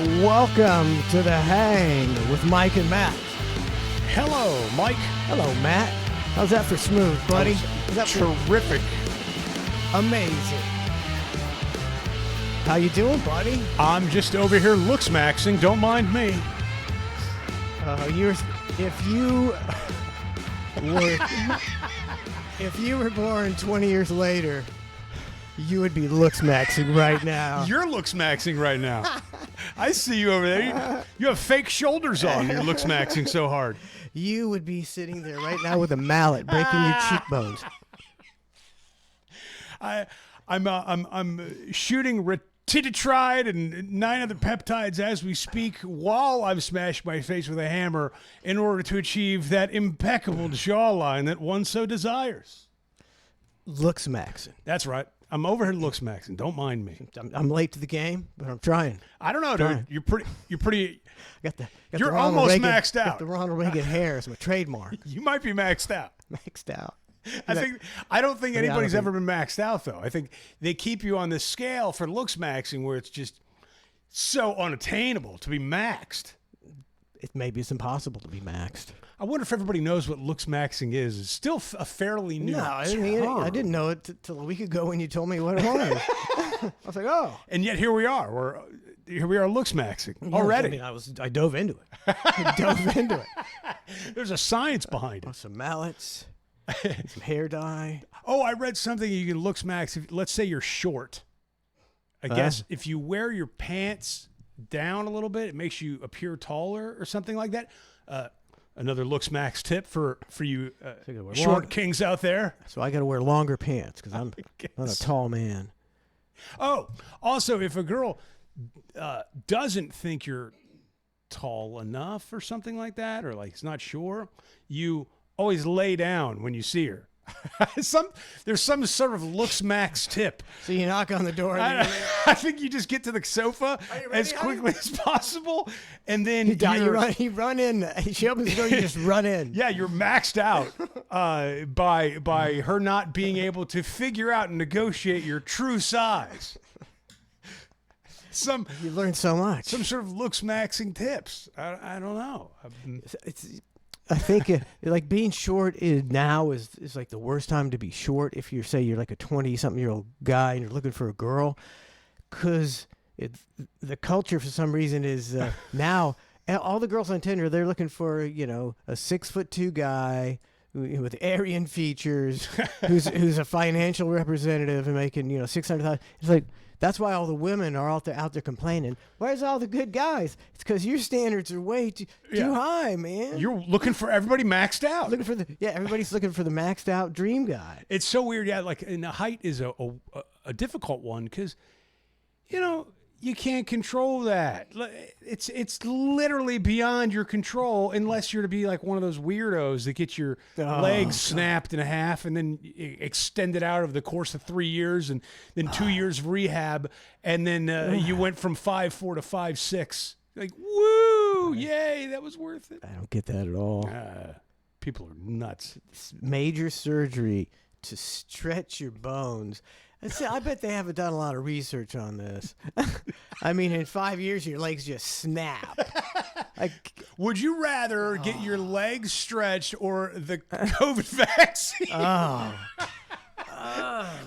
Welcome to the Hang with Mike and Matt. Hello, Mike. Hello, Matt. How's that for smooth, buddy? Is that terrific? Amazing. How you doing, buddy? I'm just over here looks maxing. Don't mind me. If you were born 20 years later, you would be looks maxing right now. You're looks maxing right now. I see you over there. You have fake shoulders on. You're looks maxing so hard. You would be sitting there right now with a mallet breaking your cheekbones. I'm shooting retitride and 9 other peptides as we speak while I've smashed my face with a hammer in order to achieve that impeccable jawline that one so desires. Looks maxing. That's right. I'm over here looks maxing. Don't mind me. I'm late to the game, but I'm trying. I don't know, dude. You're pretty. You're You're almost maxed out. Got the Ronald Reagan hair as my trademark. You might be maxed out. Maxed out. I don't think anybody's ever been maxed out, though. I think they keep you on this scale for looks maxing where it's just so unattainable to be maxed. Maybe it's impossible to be maxed. I wonder if everybody knows what looks maxing is. It's still a fairly new term. I didn't know it till a week ago when you told me what it was. I was like, oh. And yet here we are. Here we are looks maxing already. I dove into it. There's a science behind it. Some mallets, some hair dye. Oh, I read something you can looks max. Let's say you're short. I guess if you wear your pants down a little bit, it makes you appear taller or something like that. Another looks max tip for you short kings out there. So I got to wear longer pants because I'm not a tall man. Oh, also, if a girl doesn't think you're tall enough or something like that, or like is not sure, you always lay down when you see her. There's some sort of looks max tip. So you knock on the door. I think you just get to the sofa as quickly as possible, and then you run in. She opens the door, you just run in. Yeah, you're maxed out by her not being able to figure out and negotiate your true size. You learn so much. Some sort of looks maxing tips. I don't know. I think like being short is like the worst time to be short if you're like a 20-something-year-old guy and you're looking for a girl, because the culture for some reason is now all the girls on Tinder, they're looking for a 6'2" guy with Aryan features who's a financial representative and making $600,000. It's like, that's why all the women are out there complaining. Where's all the good guys? It's because your standards are way too high, man. You're looking for everybody maxed out. Everybody's looking for the maxed out dream guy. It's so weird. Yeah, like, and the height is a difficult one because, you can't control that. It's literally beyond your control unless you're to be like one of those weirdos that get your legs snapped in half and then extended out over the course of 3 years and then 2 years of rehab, and then you went from 5'4" to 5'6". Like, woo, yay, that was worth it. I don't get that at all. People are nuts. It's major surgery to stretch your bones. I bet they haven't done a lot of research on this. I mean, in 5 years, your legs just snap. Would you rather get your legs stretched or the COVID vaccine?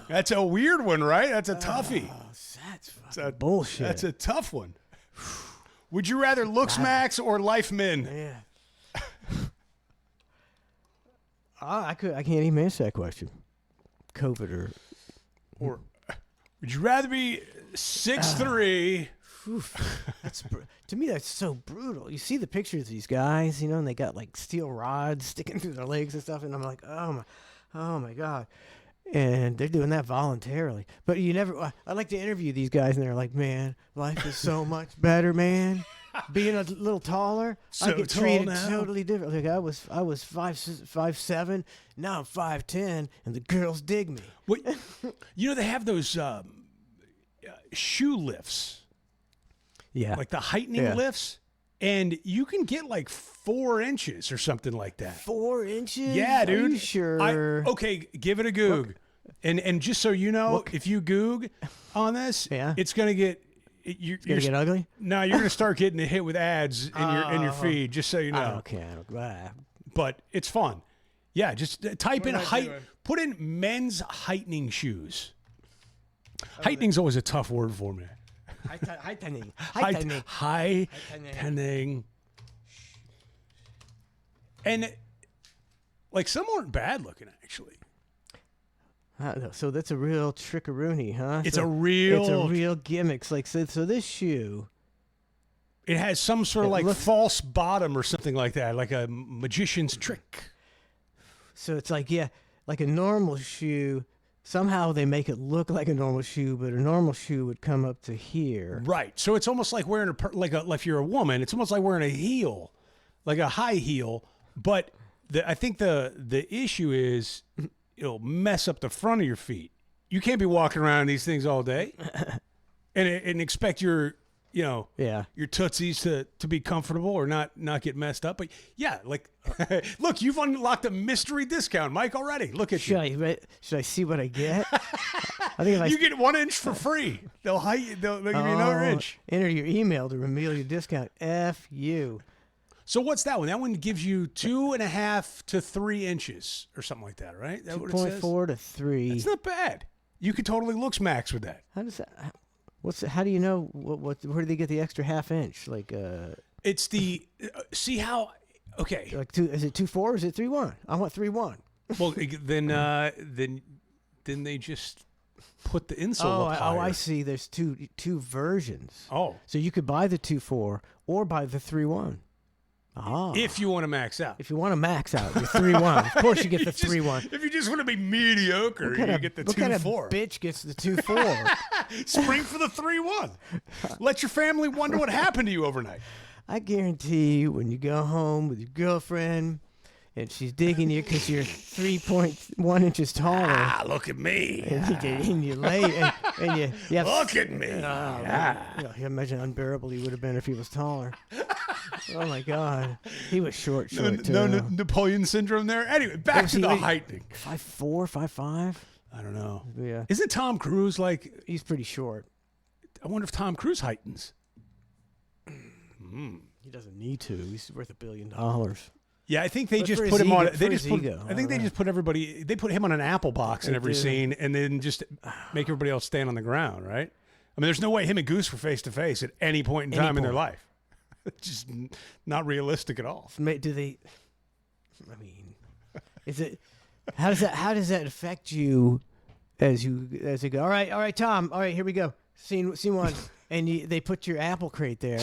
That's a weird one, right? That's a toughie. That's bullshit. That's a tough one. Would you rather looks max or life min? Yeah. I can't even answer that question. COVID or would you rather be 6'3"? To me, that's so brutal. You see the pictures of these guys, and they got like steel rods sticking through their legs and stuff, and I'm like, oh my God. And they're doing that voluntarily. But I like to interview these guys, and they're like, man, life is so much better, man. Being a little taller, I get treated totally different. Like I was 5'7", now I'm 5'10", and the girls dig me. What, they have those shoe lifts. Yeah. Like the heightening lifts. And you can get like 4 inches or something like that. 4 inches? Yeah, dude. Are you sure? Okay, give it a goog. And just so you know, if you goog on this, it's going to get you're Gonna get ugly? no, you're gonna start getting hit with ads in your feed. Just so you know. I don't care. But it's fun. Yeah, just type in am I height. doing? Put in men's heightening shoes. Heightening is always a tough word for me. Heightening. Heightening. And like some aren't bad looking actually. So that's a real trickaroony, huh? It's So a real gimmick. It's like so this shoe. It has some sort of It like looks- false bottom or something like that, like a magician's trick. So it's like like a normal shoe. Somehow they make it look like a normal shoe, but a normal shoe would come up to here. Right. So it's almost like wearing like if you're a woman, it's almost like wearing a heel, like a high heel. But I think the issue is it'll mess up the front of your feet. You can't be walking around in these things all day, and expect your your tootsies to be comfortable or not get messed up. But yeah, like look, you've unlocked a mystery discount, Mike, already. Look at you. Should I see what I get? I think if You get 1 inch for free. They'll give you another inch. Enter your email to reveal your discount. F you. So what's that one? That one gives you 2.5 to 3 inches or something like that, right? That what it says? 2.4 to 3. It's not bad. You could totally looks max with that. How does that? How do you know where do they get the extra half inch? Like It's the see how okay. like is it 2.4 or is it 3.1? I want 3.1. Well, then they just put the insole up higher. I see. There's two versions. Oh, So you could buy the 2.4 or buy the 3.1. if you want to max out. If you want to max out, you're 3.1. Of course, you get the 3.1. If you just want to be mediocre, you get the What kind of 2.4. bitch gets the 2.4? Spring for the 3.1. Let your family wonder what happened to you overnight. I guarantee you, when you go home with your girlfriend and she's digging you because you're 3.1 inches taller, Look at me. and you lay and you have. Look at me. You imagine how unbearable he would have been if he was taller. Oh my God, he was short too. No Napoleon syndrome there. Anyway, back to the heightening. 5'4", 5'5". I don't know. Yeah, Isn't Tom Cruise like? he's pretty short. I wonder if Tom Cruise heightens. He doesn't need to. He's worth $1 billion. Yeah, I think they But just for put his him on. ego- They for just his put. ego, I think they just put everybody. They put him on an apple box in They every do. scene, and then just make everybody else stand on the ground. Right? I mean, there's no way him and Goose were face to face at any point in Any time in their point. life. It's just not realistic at all. Do they? I mean, is it? How does that affect you as you go? All right, Tom. All right, here we go. Scene one, and they put your apple crate there.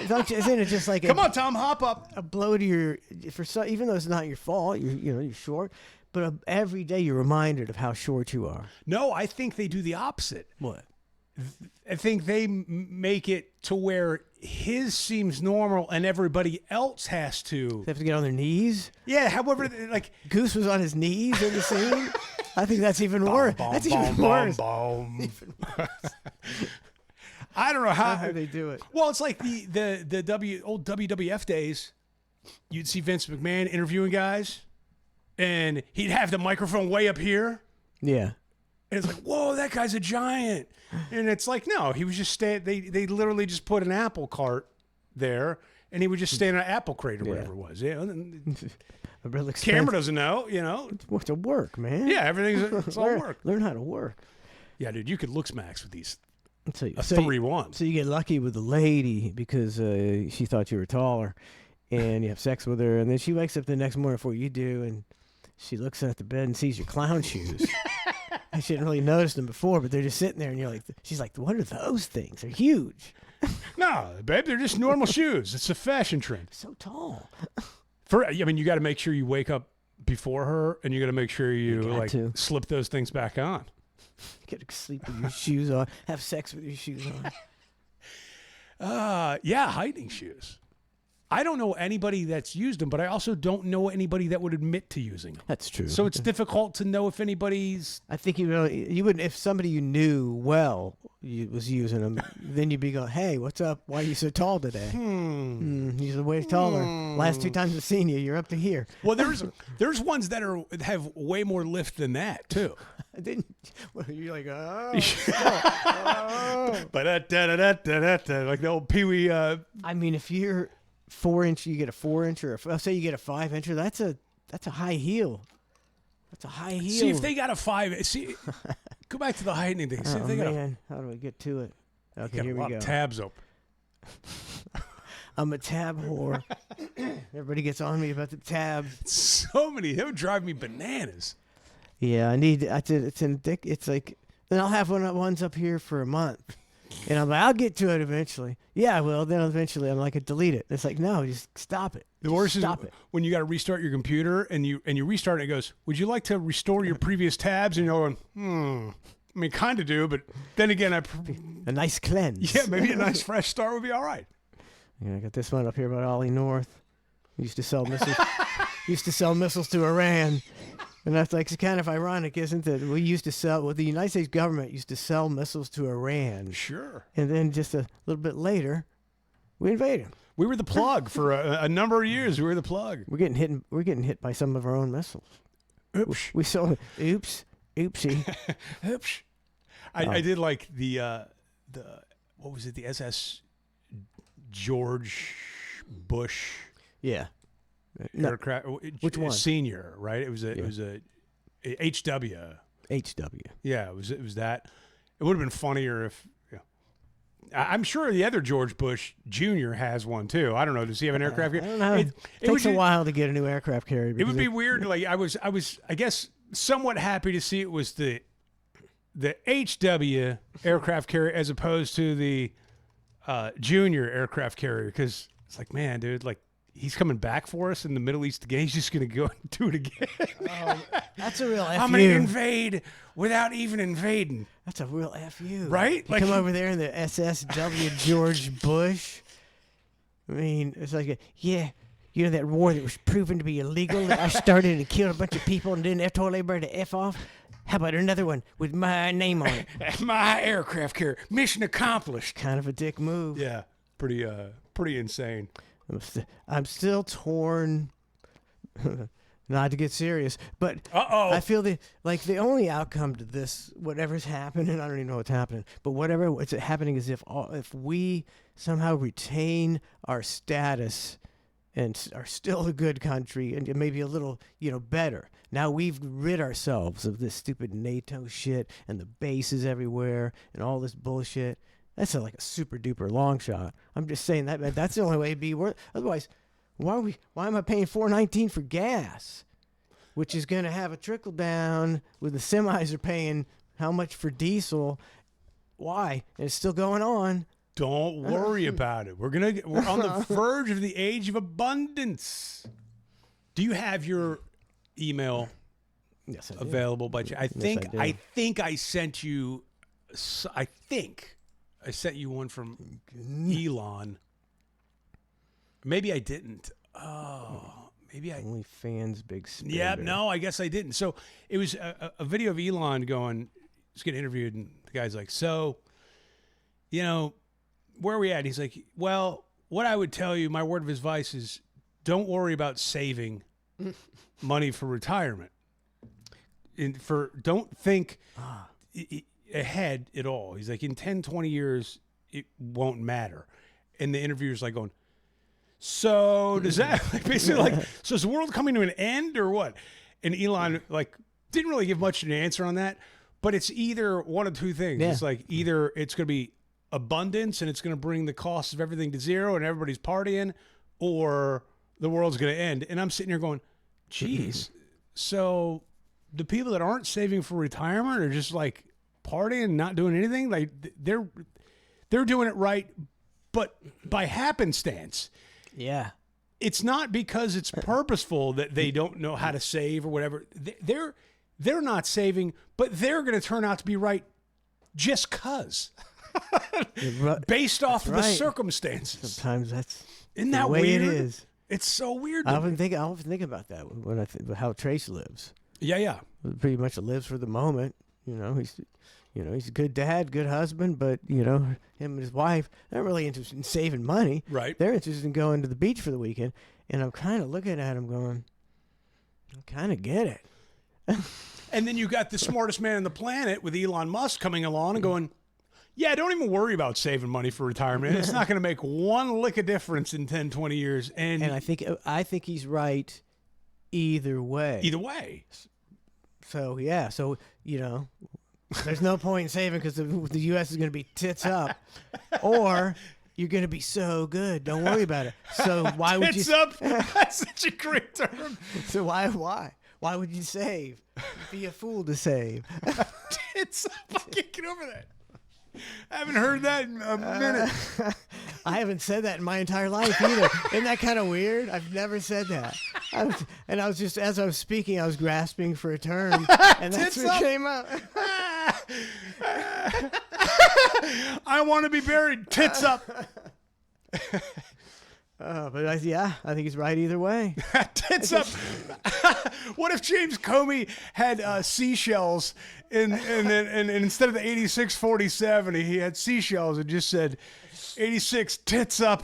Isn't it just like Come on, Tom, hop up. a blow to your even though it's not your fault, you're short, but every day you're reminded of how short you are. No, I think they do the opposite. What? I think they make it to where his seems normal and everybody else has to. They have to get on their knees. Yeah, however, like Goose was on his knees in the scene. I think that's even worse. That's even worse. I don't know How how. they do it. Well, it's like the old WWF days. You'd see Vince McMahon interviewing guys, and he'd have the microphone way up here. Yeah. And it's like, whoa, that guy's a giant. And it's like, no, he was just they literally just put an apple cart there, and he would just stand in an apple crate or whatever it was. Yeah. A real Camera expensive. doesn't know, you know. It's a work, man. Yeah, it's all work. Learn how to work. Yeah, dude, you could looks max with these So, a so 3-1. So you get lucky with the lady because she thought you were taller, and you have sex with her, and then she wakes up the next morning before you do, and she looks at the bed and sees your clown shoes. And she didn't really notice them before, but they're just sitting there, and you're like, she's like, what are those things? They're huge. No, babe, they're just normal shoes. It's a fashion trend. So tall. I mean, you got to make sure you wake up before her, and you got to make sure you got like to. slip those things back on. Get to sleep with your shoes on. Have sex with your shoes on. Yeah, heightening shoes. I don't know anybody that's used them, but I also don't know anybody that would admit to using them. That's true. So it's difficult to know if anybody's. I think you would if somebody you knew well was using them, then you'd be going, "Hey, what's up? Why are you so tall today? You're way taller. Last 2 times I've seen you, you're up to here." Well, there's ones that have way more lift than that too. Didn't well, you're like, oh, like the old Pee Wee. I mean, if you're 4-inch, you get a 4-inch, or let's say you get a 5-incher. That's a high heel. That's a high heel. See if they got a 5. See, go back to the heightening thing. See if Oh they got man, how do I get to it? Okay, got here a we lot go. of tabs open. I'm a tab whore. Everybody gets on me about the tabs. So many. It would drive me bananas. Yeah, I need. It's like, then I'll have ones up here for a month, and I'm like, I'll get to it eventually. Yeah, I will. Then eventually, I'm like, delete it. It's like, no, just stop it. The worst is Stop it. when you got to restart your computer and you restart it. It goes, "Would you like to restore your previous tabs?" And you're going, I mean, kind of do, but then again, A nice cleanse. yeah, maybe a nice fresh start would be all right. Yeah, I got this one up here about Ollie North. He used to sell missiles. Used to sell missiles to Iran, and that's like, it's kind of ironic, isn't it? We used to sell. Well, the United States government used to sell missiles to Iran, Sure. and then just a little bit later, we invade them. We were the plug for a number of years. We were the plug. We're getting hit. We're getting hit by some of our own missiles. Oops. We sold. Oops. Oopsie. Oops. I did like the what was it? The SS George Bush Yeah. No, aircraft. which one? Senior, right? It was a HW. HW. Yeah, it was that. It would have been funnier if. I'm sure the other George Bush Jr. has one too. I don't know. Does he have an aircraft I carrier? don't know. It takes a while to get a new aircraft carrier. It would be because weird. Like I was, I guess, somewhat happy to see it was the HW aircraft carrier as opposed to the Junior aircraft carrier, because it's like, man, dude, like he's coming back for us in the Middle East again. He's just gonna go and do it again. That's a real FU. I'm gonna invade without even invading. That's a real FU. Right? You Like- come over there in the SSW George Bush. I mean, it's like, you know that war that was proven to be illegal that I started and killed a bunch of people and didn't told everybody to F off? How about another one with my name on it? My aircraft carrier, mission accomplished. Kind of a dick move. Yeah, pretty insane. I'm still torn. Not to get serious, but I feel the only outcome to this, whatever's happening, I don't even know what's happening, but what's happening is if we somehow retain our status and are still a good country and maybe a little, better. Now we've rid ourselves of this stupid NATO shit and the bases everywhere and all this bullshit. That's like a super duper long shot. I'm just saying that's the only way it'd be worth. Otherwise, why am I paying $4.19 for gas, which is going to have a trickle down with the semis are paying how much for diesel? Why? And it's still going on. Don't worry about it. We're on the verge of the age of abundance. Do you have your email Yes, I do. available by chance? I do. think I sent you. I think I sent you one from Elon. Maybe I didn't. Oh, maybe I. Only fans, big spender. Yeah, no, I guess I didn't. So it was a video of Elon going, he's getting interviewed, and the guy's like, so, where are we at? He's like, well, what I would tell you, my word of advice is don't worry about saving money for retirement. Don't think ahead at all. He's like, in 10, 20 years, it won't matter. And the interviewer's like going, so does that basically so is the world coming to an end or what? And Elon didn't really give much of an answer on that, but it's either one of two things. Yeah. It's like either it's going to be abundance and it's going to bring the cost of everything to zero and everybody's partying, or the world's going to end. And I'm sitting here going, geez, so the people that aren't saving for retirement are just like partying and not doing anything. Like they're doing it right, but by happenstance. Yeah. It's not because it's purposeful that they don't know how to save or whatever. They're not saving, but they're going to turn out to be right just because. Based off of the right. circumstances. Sometimes that's Isn't the that way weird? it is. It's so weird. I often think about that when I think about how Trace lives. Yeah. Pretty much lives for the moment. He's a good dad, good husband, but him and his wife, they're really interested in saving money. Right. They're interested in going to the beach for the weekend. And I'm kind of looking at him going, I kind of get it. And then you got the smartest man on the planet with Elon Musk coming along and going, Yeah, don't even worry about saving money for retirement. It's not going to make one lick of difference in 10, 20 years. And I think he's right either way. either way. So yeah, so there's no point in saving because the U.S. is going to be tits up, or you're going to be so good. Don't worry about it. So why would you? Tits up. That's such a great term. So why would you save? Be a fool to save. Tits up. I can't get over that. I haven't heard that in a minute. I haven't said that in my entire life either. Isn't that kind of weird? I've never said that. I was just, as I was speaking, I was grasping for a term, and that's Tits what up. came out. I want to be buried. Tits up. But I think he's right either way. Tits up. What if James Comey had seashells and instead of the 8647, he had seashells and just said 86 tits up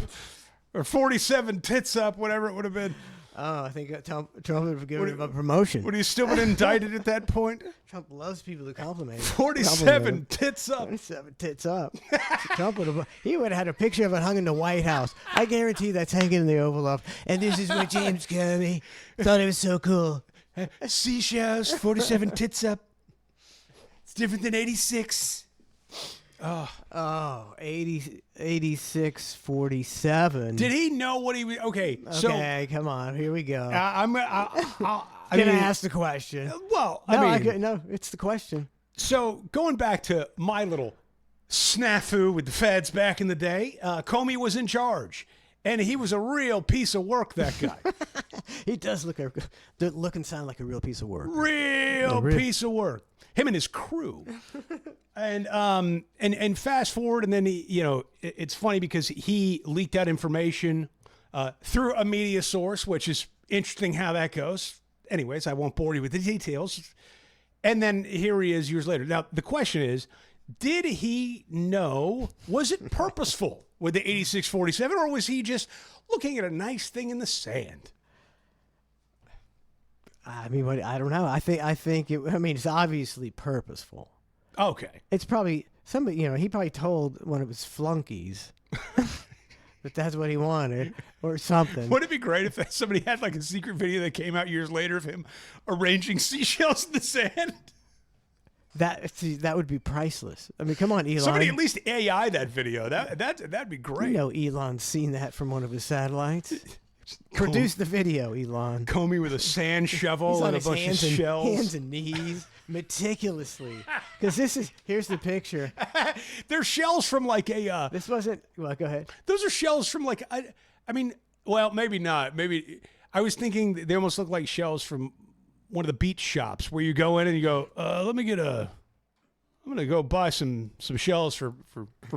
or 47 tits up, whatever it would have been. Oh, I think Trump would have given him a promotion. Would he still been indicted at that point? Trump loves people to compliment him. 47 tits up. 47 tits up. Trump would have had a picture of it hung in the White House. I guarantee that's hanging in the Oval Office. And this is what James Comey thought it was so cool. Seashells, 47 tits up. It's different than 86. Oh, 86, 47. Did he know what he was? Okay, so Okay, come on. Here we go. I'm Can I ask the question? Well, No, it's the question. So going back to my little snafu with the feds back in the day, Comey was in charge, and he was a real piece of work. That guy, He does look and sound like a real piece of work. real piece of work. Him and his crew, and fast forward, and then it's funny because he leaked out information through a media source, which is interesting how that goes. Anyways, I won't bore you with the details. And then here he is years later. Now, the question is, did he know, was it purposeful with the 8647, or was he just looking at a nice thing in the sand? I mean, I don't know. I think it's obviously purposeful. Okay. It's probably somebody, he probably told one of his flunkies that that's what he wanted or something. Wouldn't it be great if somebody had like a secret video that came out years later of him arranging seashells in the sand? That would be priceless. I mean, come on, Elon. Somebody at least AI that video. That'd be great. Elon's seen that from one of his satellites. Produce the video, Elon. Comey with a sand shovel He's on and a his bunch of shells. hands and knees, meticulously. Because here's the picture. They're shells from like a. This wasn't. Well, go ahead. Those are shells from like. I mean, well, maybe not. Maybe I was thinking they almost look like shells from one of the beach shops where you go in and you go, I'm gonna go buy some shells for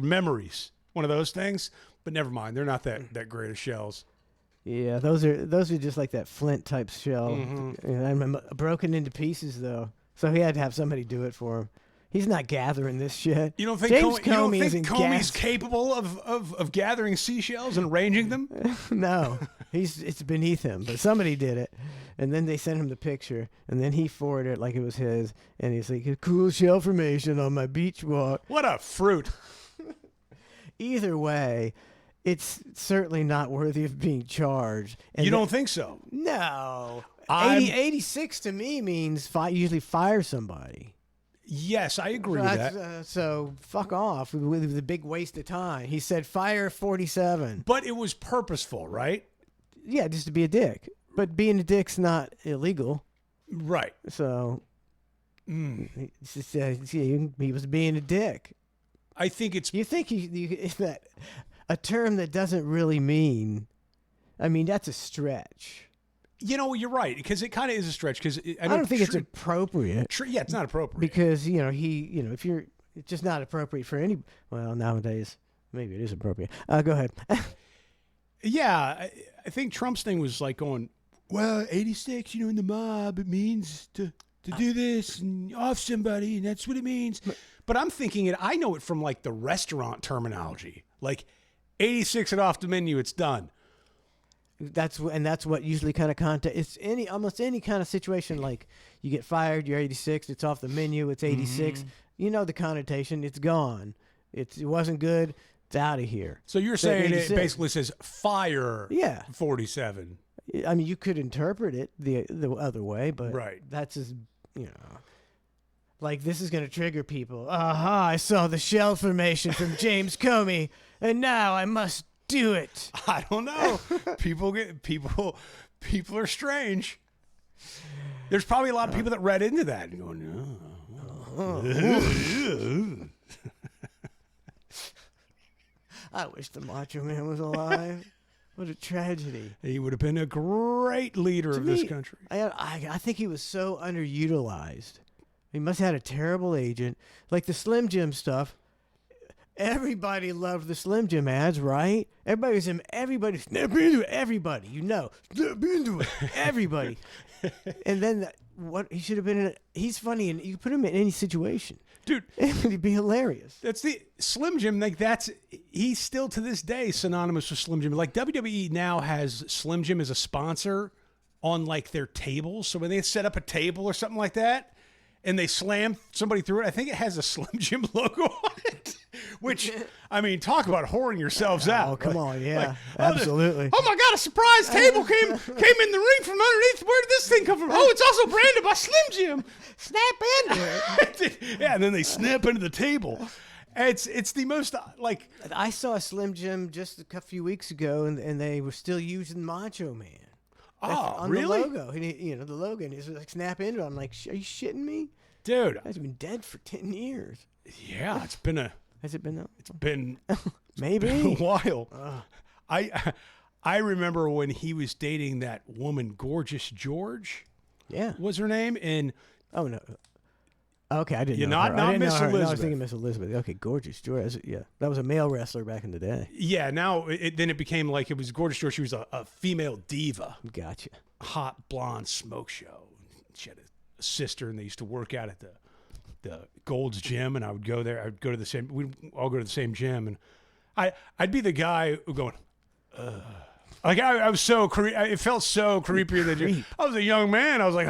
memories. One of those things. But never mind. They're not that great of shells. Yeah, those are just like that flint type shell. Mm-hmm. And I remember broken into pieces though, so he had to have somebody do it for him. He's not gathering this shit. You don't think James Comey's Comey's capable of gathering seashells and arranging them? No, it's beneath him. But somebody did it, and then they sent him the picture, and then he forwarded it like it was his, and he's like, "A cool shell formation on my beach walk." What a fruit! Either way, it's certainly not worthy of being charged. And You don't think so? No. I'm- 86 to me means usually fire somebody. Yes, I agree with that. So fuck off with the big waste of time. He said fire 47. But it was purposeful, right? Yeah, just to be a dick. But being a dick's not illegal. Right. So it's just, he was being a dick. I think it's You think is that a term that doesn't really mean? I mean, that's a stretch. you're right, because it kind of is a stretch. Because I don't think it's appropriate yeah, it's not appropriate. because if you're, it's just not appropriate for any. Well, nowadays maybe it is appropriate. Go ahead. Yeah, I think Trump's thing was like going, well, 86, in the mob, it means to do this and off somebody, and that's what it means. But I'm thinking I know it from like the restaurant terminology. Like 86 and off the menu, it's done. That's what usually kind of context. It's almost any kind of situation like you get fired, you're 86, it's off the menu, it's 86. Mm-hmm. You know the connotation, it's gone. It wasn't good. It's out of here. So you're saying it 86. basically says fire Yeah. 47. I mean, you could interpret it the other way, but Right. that's as, like this is going to trigger people. Aha, I saw the shell formation from James Comey, and now I must do it. I don't know. People are strange. There's probably a lot of people that read into that and going, no. I wish the Macho Man was alive. What a tragedy. He would have been a great leader of this country. I think he was so underutilized. He must have had a terrible agent. Like the Slim Jim stuff. Everybody loved the Slim Jim ads, right? Everybody snap into it. Everybody, snap into it. Everybody. And then what he should have been in. He's funny, and you put him in any situation, dude. It'd be hilarious. That's the Slim Jim. Like he's still to this day synonymous with Slim Jim. Like WWE now has Slim Jim as a sponsor on like their tables. So when they set up a table or something like that, and they slam somebody through it, I think it has a Slim Jim logo on it. Which, I mean, talk about whoring yourselves out. Oh, come on, yeah, like, absolutely. Oh my God, a surprise table came in the ring from underneath. Where did this thing come from? Oh, it's also branded by Slim Jim. Snap into it. Yeah, and then they snap into the table. It's the most like. I saw a Slim Jim just a few weeks ago, and they were still using Macho Man. On really? The logo, and the logo, and it's like snap into it. I'm like, are you shitting me, dude? He's been dead for 10 years. Yeah, it's been a. Has it been though? It's been maybe a while. I remember when he was dating that woman, Gorgeous George. Yeah, was her name? And oh no, okay, I didn't. You're know not her. not I didn't Miss know her. Elizabeth. No, I was thinking Miss Elizabeth. Okay, Gorgeous George. Yeah, that was a male wrestler back in the day. Yeah, now then it became like it was Gorgeous George. She was a female diva. Gotcha. Hot blonde smoke show. She had a sister, and they used to work out at the Gold's Gym, and I would go there. I'd go to the same. We'd all go to the same gym, and I'd be the guy going, like I was so it felt so creepier than I was a young man. I was like,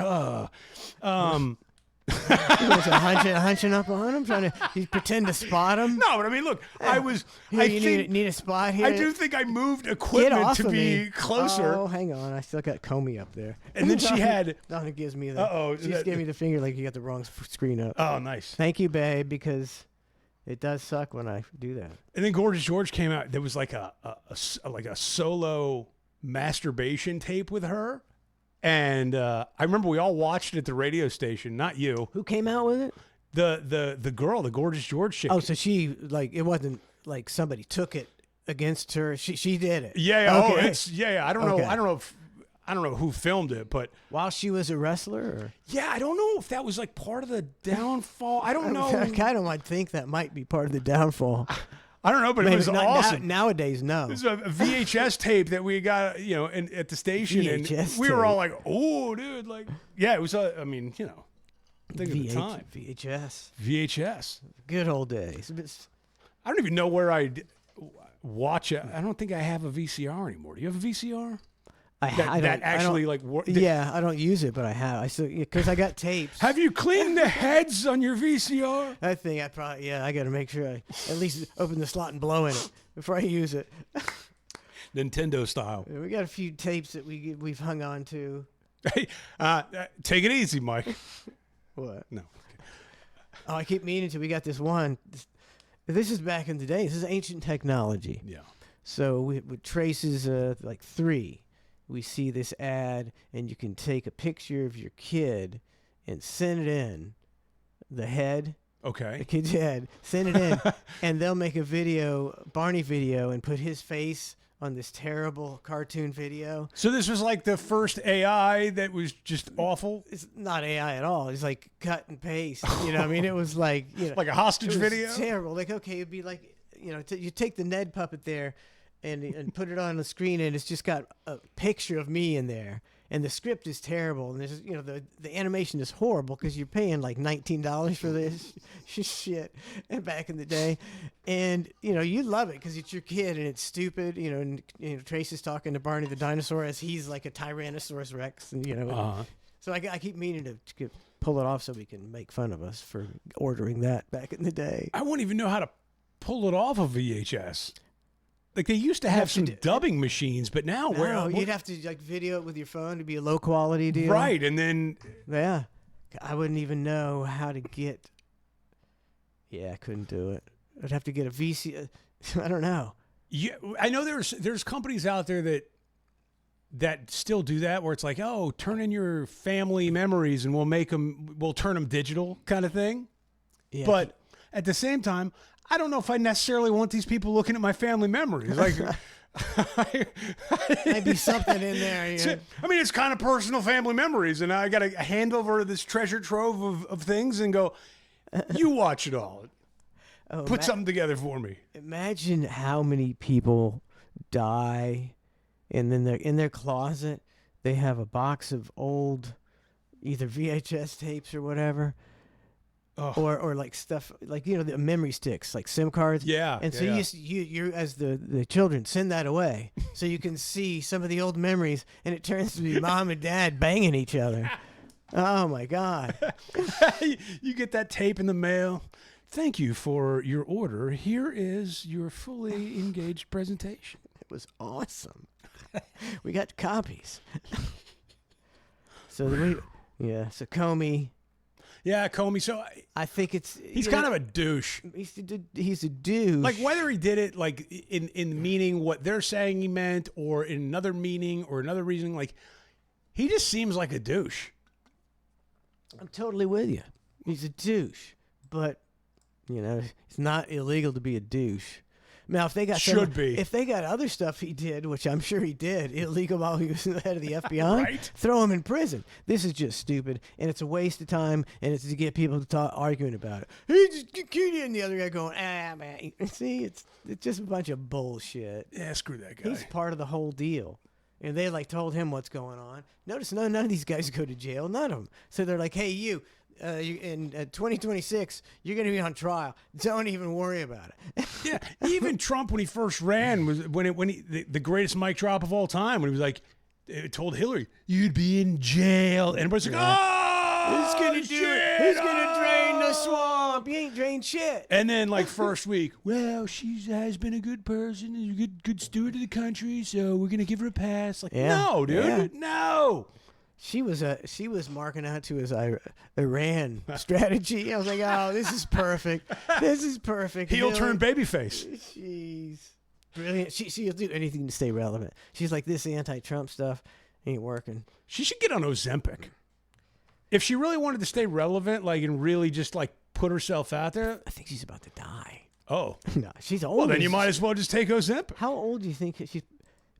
He was hunching up on him, trying to pretend to spot him. No, but I mean, look, I was. Here, need a spot here. I do think I moved equipment to be closer. Oh, hang on, I still got Comey up there. And then she had. Donna gives me the. She just gave me the finger like you got the wrong screen up. Oh, nice. Thank you, babe, because it does suck when I do that. And then Gorgeous George came out. There was like a solo masturbation tape with her. And I remember we all watched it at the radio station. Not you. Who came out with it? The girl, the Gorgeous George chick. Oh, so she it wasn't like somebody took it against her. She did it. Yeah. Okay. Oh, it's yeah. I don't know. I don't know who filmed it, but while she was a wrestler. Or? Yeah, I don't know if that was like part of the downfall. I don't know. I kind of might think that might be part of the downfall. I don't know, but Maybe it was awesome. Nowadays, no. This is a VHS tape that we got, at the station, VHS and we were all like, "Oh, dude!" Like, yeah, it was. I mean, think of the time. VHS. Good old days. I don't even know where I'd watch it. I don't think I have a VCR anymore. Do you have a VCR? I don't use it, but I have. I still because I got tapes. Have you cleaned the heads on your VCR? I think I got to make sure I at least open the slot and blow in it before I use it. Nintendo style. We got a few tapes that we've hung on to. Hey, take it easy, Mike. What? No. Oh, I keep meaning to. We got this one. This is back in the day. This is ancient technology. Yeah. So with traces like 3. We see this ad, and you can take a picture of your kid and send it in. The head. Okay. The kid's head. Send it in, and they'll make a video, Barney video, and put his face on this terrible cartoon video. So this was like the first AI that was just awful? It's not AI at all. It's like cut and paste. I mean, it was like... like a hostage video? Terrible. Like, okay, it'd be like, you take the Ned puppet there, and put it on the screen, and it's just got a picture of me in there, and the script is terrible, and there's the animation is horrible because you're paying like $19 for this shit, and back in the day, and you love it because it's your kid and it's stupid, and Trace is talking to Barney the dinosaur as he's like a Tyrannosaurus Rex, and so I keep meaning to pull it off so we can make fun of us for ordering that back in the day. I won't even know how to pull it off of VHS. Like they used to have some dubbing machines, but now No, you'd have to like video it with your phone to be a low quality deal. right, and then Yeah. I wouldn't even know how to get. Yeah, I couldn't do it. I'd have to get a VC. I don't know. yeah, I know there's companies out there that still do that, where it's like, oh, turn in your family memories and we'll turn them digital kind of thing. Yeah. But at the same time, I don't know if I necessarily want these people looking at my family memories. Like, maybe something in there. Yeah. I mean, it's kind of personal family memories, and I got to hand over this treasure trove of things and go, you watch it all. Oh, Put something together for me. Imagine how many people die, and then they're in their closet. They have a box of old, either VHS tapes or whatever. Oh. Or like stuff like the memory sticks like SIM cards. Yeah, And so yeah. you as the children send that away so you can see some of the old memories, and it turns to be mom and dad banging each other. Oh my God. You get that tape in the mail. Thank you for your order. Here is your fully engaged presentation. It was awesome. We got copies. So so Comey. Yeah, Comey. So I think he's kind of a douche. He's a douche. Like whether he did it like in meaning what they're saying he meant, or in another meaning or another reason, like he just seems like a douche. I'm totally with you. He's a douche, but it's not illegal to be a douche. Now, if they got if they got other stuff he did, which I'm sure he did, illegal while he was the head of the FBI, Right. Throw him in prison. This is just stupid, and it's a waste of time, and it's to get people to talk arguing about it. He just cutie, and the other guy going, man. See, it's just a bunch of bullshit. Yeah, screw that guy. He's part of the whole deal. And they told him what's going on. Notice none of these guys go to jail. None of them. So they're like, hey, you in 2026, you're going to be on trial. Don't even worry about it. Yeah, even Trump when he first ran was the greatest mic drop of all time, when he was like, it told Hillary, you'd be in jail, and everybody's like, oh, Who's going to do it? Who's going to drain the swamp? You ain't drained shit. And then like first week, well, she has been a good person, and a good steward of the country, so we're gonna give her a pass. Like, no, dude, no. She was marking out to his Iran strategy. I was like, oh, this is perfect. This is perfect. Heel turn babyface. She's brilliant. She'll do anything to stay relevant. She's like, this anti-Trump stuff ain't working. She should get on Ozempic. If she really wanted to stay relevant, like, and really just like put herself out there. I think she's about to die. Oh. No, she's old. Well, then you might as well just take Ozempic. How old do you think she's?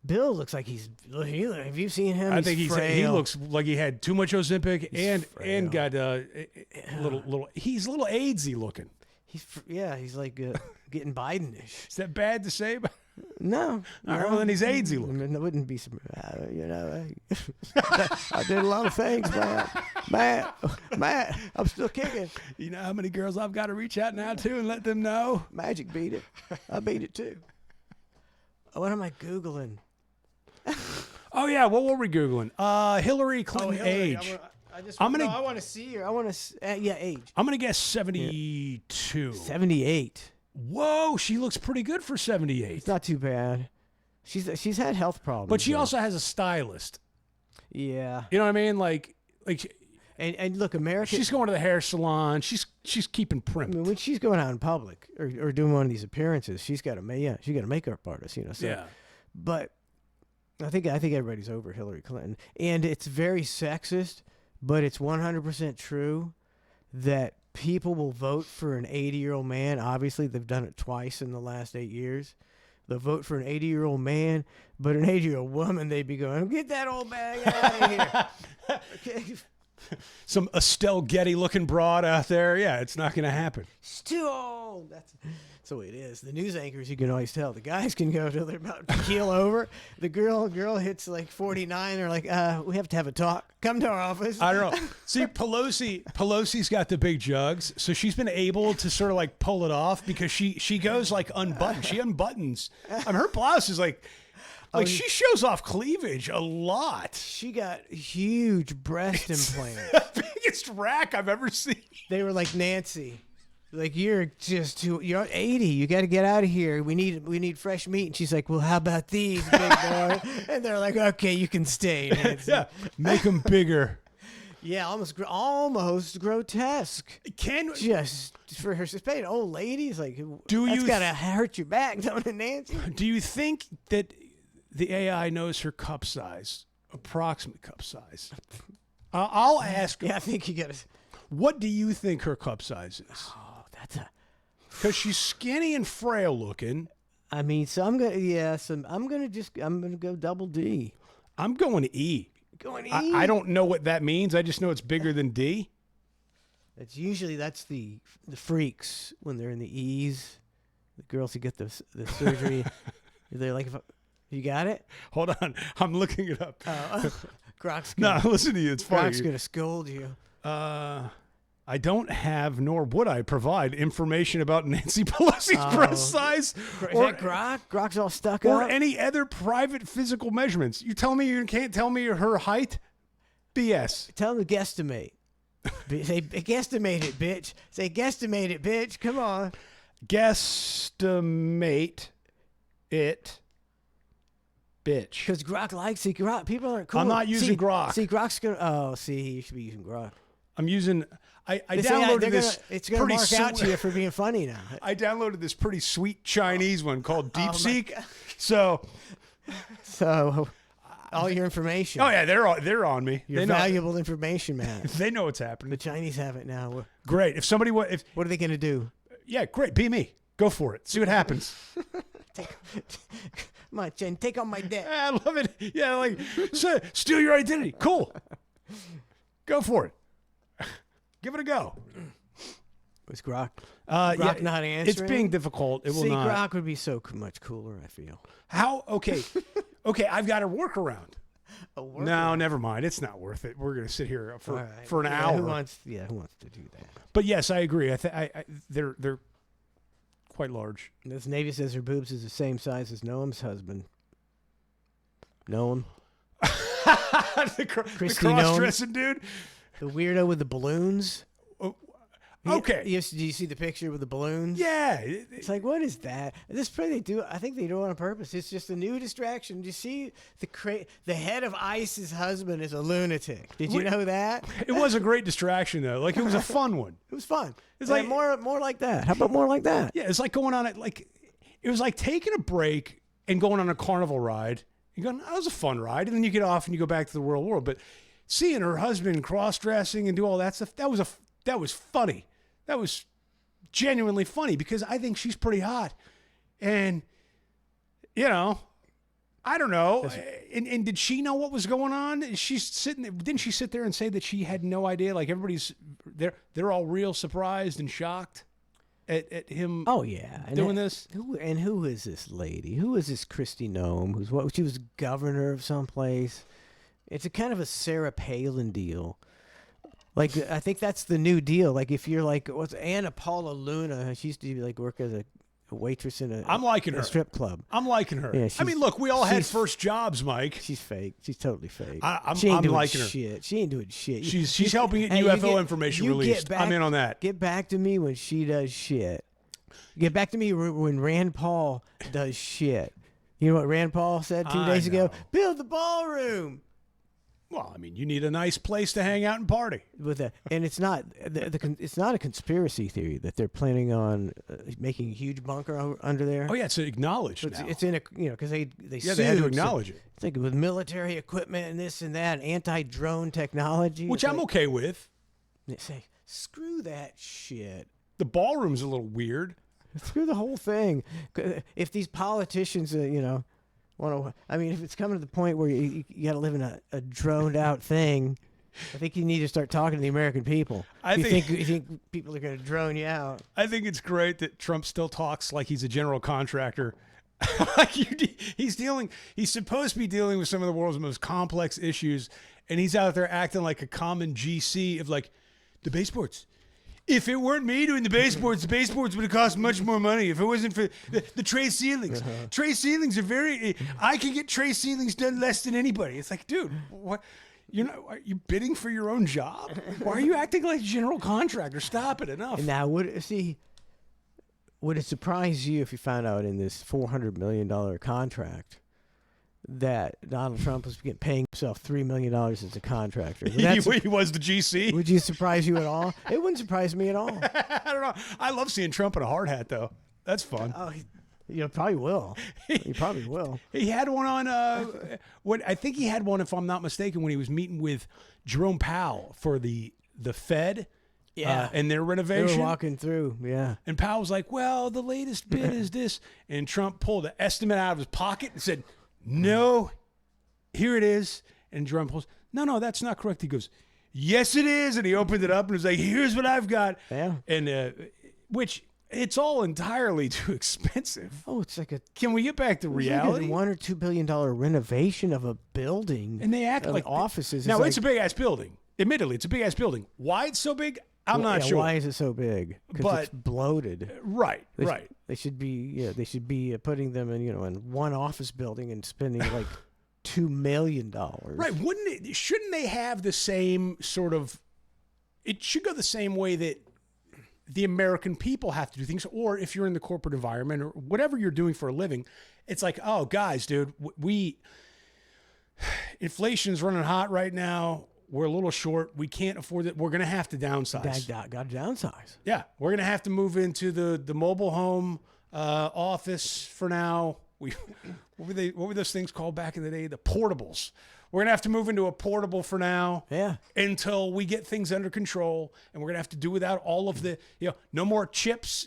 Bill looks like have you seen him? I think he looks like he had too much Ozempic and got he's a little AIDSy looking. He's like getting Biden-ish. Is that bad to say? No. All right, well, then he's AIDSy looking. It wouldn't be I did a lot of things, man. Matt, I'm still kicking. You know how many girls I've got to reach out now to and let them know? Magic beat it. I beat it too. What am I Googling? Oh, yeah. What were we Googling? Hillary Clinton age. I want to see her. I want to, age. I'm going to guess 72. 78. Whoa, she looks pretty good for 78. It's not too bad. She's had health problems. But she also has a stylist. Yeah. You know what I mean? Like and look, America. She's going to the hair salon. She's keeping prim. I mean, when she's going out in public or doing one of these appearances, she's got a makeup artist, So, yeah. But I think everybody's over Hillary Clinton, and it's very sexist, but it's 100% true that people will vote for an 80-year-old man. Obviously, they've done it twice in the last 8 years. They'll vote for an 80-year-old man, but an 80-year-old woman, they'd be going, get that old bag out of here. Okay. Some Estelle Getty looking broad out there. Yeah, it's not going to happen. It's too old. That's the way it is. The news anchors, you can always tell. The guys can go till they're about to keel over. The girl hits like 49. They're like, we have to have a talk. Come to our office. I don't know. See, Pelosi's got the big jugs, so she's been able to sort of like pull it off because she goes like unbuttoned. She unbuttons. I mean, her blouse is like she shows off cleavage a lot. She got huge breast implants. The biggest rack I've ever seen. They were like Nancy. Like you're just you're 80. You got to get out of here. We need fresh meat. And she's like, well, how about these, big boy? And they're like, okay, you can stay, Nancy. Yeah, make them bigger. Yeah, almost grotesque. Just for her to pay an old lady's like, that's gotta hurt your back, don't it, Nancy? Do you think that the AI knows her cup size, approximate cup size? I'll ask her. Yeah, I think you gotta. What do you think her cup size is? Oh, that's a. Because she's skinny and frail looking. I mean, so I'm gonna go double D. I'm going E. Going E. I don't know what that means. I just know it's bigger than D. It's usually that's the freaks when they're in the E's. The girls who get the surgery, they're like, you got it? Hold on, I'm looking it up. Grok's Listen to you. It's funny. Grok's gonna scold you. I don't have, nor would I provide information about Nancy Pelosi's breast size Is that Grok? Grok's all stuck or up. any other private physical measurements. You tell me you can't tell me her height? BS. Tell them to guesstimate. Say guesstimate it, bitch. Say guesstimate it, bitch. Come on. Guesstimate it, bitch. Because Grok likes it. Grok. People aren't cool. I'm not using Grok. See, Grok's gonna. Oh, see, you should be using Grok. I'm using. I downloaded this. It's gonna pretty mark out to you for being funny now. I downloaded this pretty sweet Chinese one called DeepSeek. God. So all your information. Oh yeah, they're on me. Your valuable information, man. They know what's happening. The Chinese have it now. Great. If somebody What are they gonna do? Yeah, great. Be me. Go for it. See what happens. Come on, Jen. Take on my debt. I love it. Yeah, like steal your identity. Cool. Go for it. Give it a go. Was Grok? Grok not answering? It's being difficult. It will not. Grok would be so much cooler, I feel. How? Okay. Okay, I've got a workaround. No, never mind. It's not worth it. We're going to sit here for an hour. Who wants to do that? But yes, I agree. They're quite large. This Navy says her boobs is the same size as Noam's husband. Noam? the cross-dressing dude? The weirdo with the balloons? Okay. Do you see the picture with the balloons? Yeah. It's like, what is that? This probably do. I think they do it on purpose. It's just a new distraction. Do you see the head of ICE's husband is a lunatic? Did you know that? It was a great distraction though. Like it was a fun one. It was fun. It's like more like that. How about more like that? Yeah, it's like going on it. Like it was like taking a break and going on a carnival ride. You go, that was a fun ride, and then you get off and you go back to the real world. But seeing her husband cross-dressing and do all that stuff, that was funny. That was genuinely funny because I think she's pretty hot. And, you know, I don't know. And did she know what was going on? She's sitting there. Didn't she sit there and say that she had no idea? Like everybody's, they're all real surprised and shocked at him. Oh yeah, doing this. Who is this lady? Who is this Kristi Noem? She was governor of someplace. It's a kind of a Sarah Palin deal. Like I think that's the new deal. Like if you're like what's Anna Paula Luna, she used to be like work as a waitress in I'm liking her. strip club. I'm liking her. Yeah, I mean, look, we all had first jobs, Mike. She's fake. She's totally fake. I'm doing liking her. Shit. She ain't doing shit. She's helping get UFO information released. I'm in on that. Get back to me when she does shit. Get back to me when Rand Paul does shit. You know what Rand Paul said 2 days ago? Build the ballroom. Well, I mean, you need a nice place to hang out and party. And it's not it's not a conspiracy theory that they're planning on making a huge bunker under there. Oh yeah, it's acknowledged now. It's in a because they they had to acknowledge it. It's like with military equipment and this and that, anti-drone technology, which I'm okay with. They say screw that shit. The ballroom's a little weird. Screw the whole thing. If these politicians, I mean, if it's coming to the point where you got to live in a droned out thing, I think you need to start talking to the American people. You think people are going to drone you out? I think it's great that Trump still talks like he's a general contractor. Like he's supposed to be dealing with some of the world's most complex issues, and he's out there acting like a common GC of like the baseboards. If it weren't me doing the baseboards would have cost much more money. If it wasn't for the tray ceilings. Tray ceilings are I can get tray ceilings done less than anybody. It's like, dude, what? Are you bidding for your own job? Why are you acting like a general contractor? Stop it, enough. And now, would it surprise you if you found out in this $400 million contract that Donald Trump was paying himself $3 million as a contractor? He was the GC. Would you surprise you at all? It wouldn't surprise me at all. I don't know. I love seeing Trump in a hard hat, though. That's fun. Oh, you probably will. You probably will. He had one on. I think he had one, if I'm not mistaken, when he was meeting with Jerome Powell for the Fed. Yeah. And their They renovation. were walking through. Yeah. And Powell was like, well, the latest bid is this. And Trump pulled an estimate out of his pocket and said, no, here it is. And Jerome pulls, no, that's not correct. He goes, yes, it is. And he opened it up and was like, here's what I've got. Yeah. And which it's all entirely too expensive. Oh, it's like Can we get back to reality? Like a $1 or $2 billion renovation of a building. And they act like offices. Now, like, it's a big ass building. Admittedly, it's a big ass building. Why it's so big, I'm not sure. Why is it so big? Because it's bloated. Right. They should be. They should be putting them in in one office building and spending like $2 million. Right. Shouldn't they have the same sort of? It should go the same way that the American people have to do things, or if you're in the corporate environment or whatever you're doing for a living, it's like, oh, guys, dude, inflation's running hot right now. We're a little short. We can't afford it. We're going to have to downsize. Got to downsize. Yeah, we're going to have to move into the mobile home office for now. What were those things called back in the day? The portables. We're going to have to move into a portable for now. Yeah. Until we get things under control, and we're going to have to do without all of the, no more chips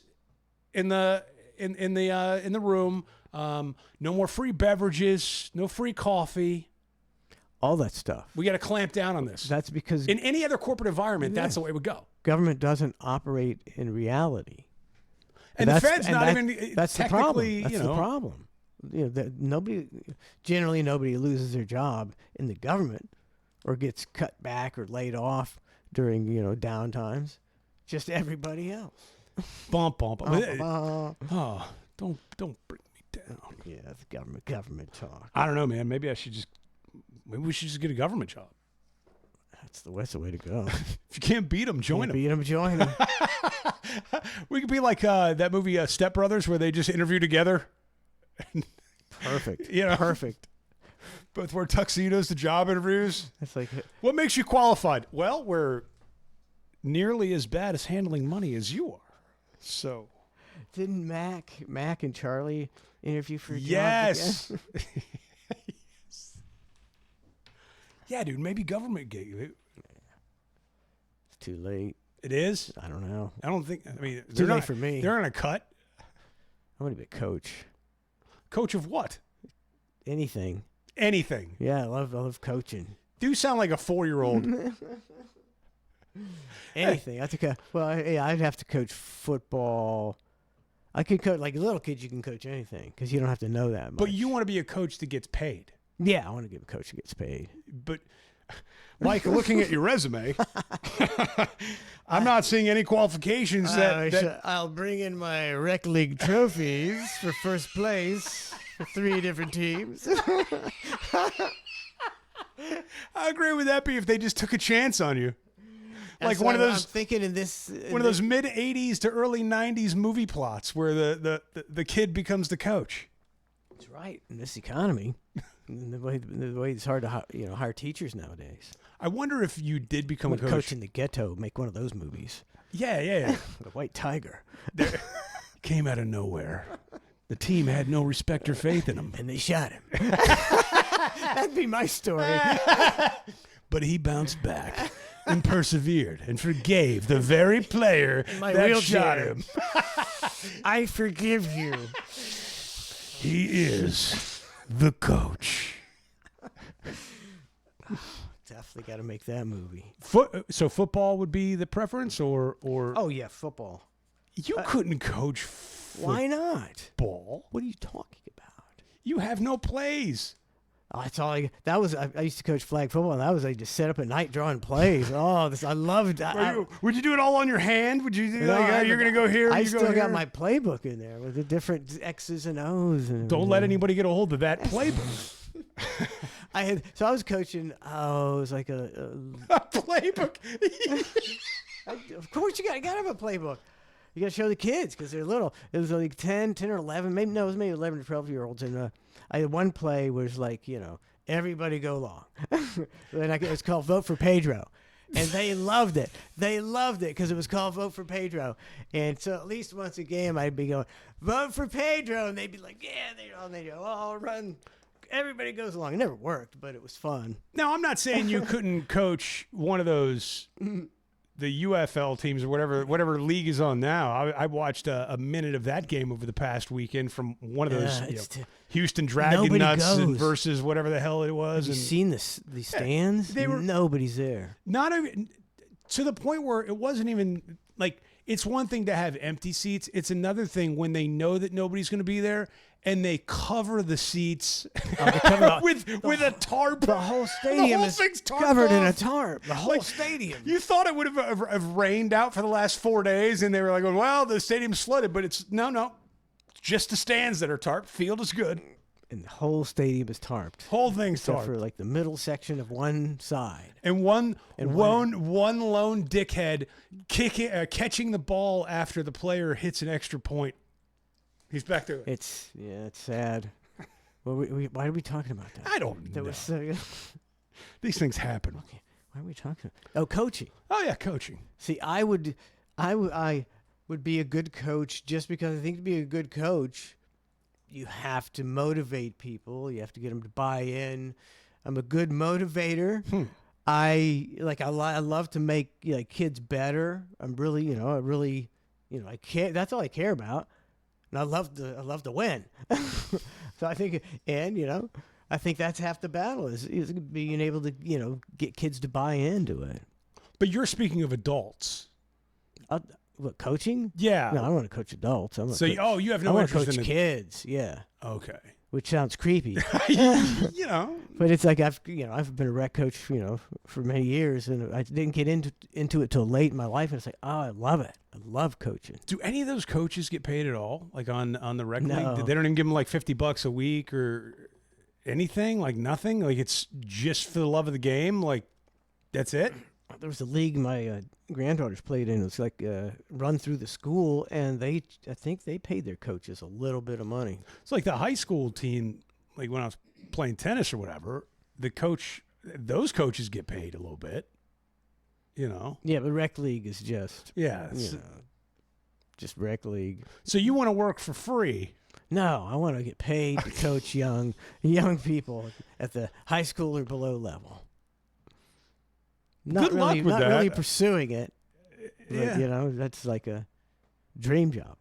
in the room. No more free beverages. No free coffee. All that stuff. We got to clamp down on this. That's because in any other corporate environment, that's the way it would go. Government doesn't operate in reality. And the Fed's not even that's technically, the problem. That's the problem. Generally nobody loses their job in the government or gets cut back or laid off during, down times. Just everybody else. Bump. Oh, don't bring me down. Yeah, that's government talk. I don't know, man. Maybe we should just get a government job. That's the way to go. If you can't beat them, join them. Beat them, join them. We could be like that movie Step Brothers, where they just interview together. Perfect. Perfect. Both wear tuxedos to job interviews. That's like, what makes you qualified? Well, we're nearly as bad as handling money as you are. So, didn't Mac and Charlie interview for a job yes. again? Yeah, dude, maybe government gig. It's too late. It is? I don't know. I don't think. I mean, Too late for me. They're on a cut. I'm going to be a coach. Coach of what? Anything. Anything. Yeah, I love coaching. Do sound like a 4-year-old. Anything. I'd have to coach football. I could coach, like little kids, you can coach anything because you don't have to know that much. But you want to be a coach that gets paid. Yeah, I want to be a coach that gets paid. But, Mike, looking at your resume, I'm not seeing any qualifications I'll bring in my rec league trophies for first place for 3 different teams. How great would that be if they just took a chance on you? Like one of those. I'm thinking in this. One of those mid '80s to early '90s movie plots where the kid becomes the coach. That's right. In this economy, the way it's hard to hire teachers nowadays. I wonder if you did become a coach in the ghetto. Make one of those movies. Yeah. The White Tiger came out of nowhere. The team had no respect or faith in him, and they shot him. That'd be my story. But he bounced back and persevered and forgave the very player that shot him. I forgive you. He is the coach. Definitely got to make that movie. So football would be the preference, or oh yeah, football. You couldn't coach. Why not? Ball. What are you talking about? You have no plays. Oh, that's all. I used to coach flag football, and that was I just sit up at night drawing plays. I loved that. Would you do it all on your hand? Would you do you're going to go here? I still got my playbook in there with the different X's and O's. And don't let anybody get a hold of that playbook. I was coaching. It was like a playbook. Of course, you got to have a playbook. You got to show the kids because they're little. It was like 10 or 11, maybe no, it was maybe 11 or 12-year-olds. And I had one play was like, everybody go long. It's called Vote for Pedro. And they loved it. They loved it because it was called Vote for Pedro. And so at least once a game, I'd be going, vote for Pedro. And they'd be like, yeah, they'd go, oh, run. Everybody goes along. It never worked, but it was fun. Now, I'm not saying you couldn't coach one of those, the UFL teams or whatever league is on now. I watched a minute of that game over the past weekend from one of those Houston Dragon Nuts versus whatever the hell it was. Have you seen the stands? Nobody's there. Not even to the point where it wasn't even like, it's one thing to have empty seats. It's another thing when they know that nobody's going to be there and they cover the seats with a tarp. The whole stadium is covered in a tarp. The whole stadium. You thought it would have rained out for the last 4 days, and they were like, well, the stadium's flooded, but it's no. Just the stands that are tarped. Field is good. And the whole stadium is tarped. Whole thing's Except tarped. for like the middle section of one side. And one lone dickhead catching the ball after the player hits an extra point. He's back there. It's sad. Well, why are we talking about that? I don't know. These things happen. Okay. Why are we talking? Oh, coaching. Oh yeah, coaching. See, I would be a good coach just because I think to be a good coach, you have to motivate people. You have to get them to buy in. I'm a good motivator. I love to make kids better. I'm really, I care. That's all I care about. And I love to win. So I think, I think that's half the battle is being able to, get kids to buy into it. But you're speaking of adults. What, coaching? Yeah. No, I want to coach adults. You have no interest in kids. Yeah. Okay. Which sounds creepy. But it's like I've been a rec coach, for many years, and I didn't get into it till late in my life, and it's like, oh, I love it. I love coaching. Do any of those coaches get paid at all? Like on the rec No. league? They don't even give them like $50 a week or anything? Like nothing? Like it's just for the love of the game? Like that's it? There was a league my granddaughters played in. It was like run through the school, and I think they paid their coaches a little bit of money. It's like the high school team, like when I was playing tennis or whatever, those coaches get paid a little bit, Yeah, but rec league is just just rec league. So you want to work for free? No, I want to get paid to coach young people at the high school or below level. Good luck with not that. really pursuing it. But, Yeah. that's like a dream job.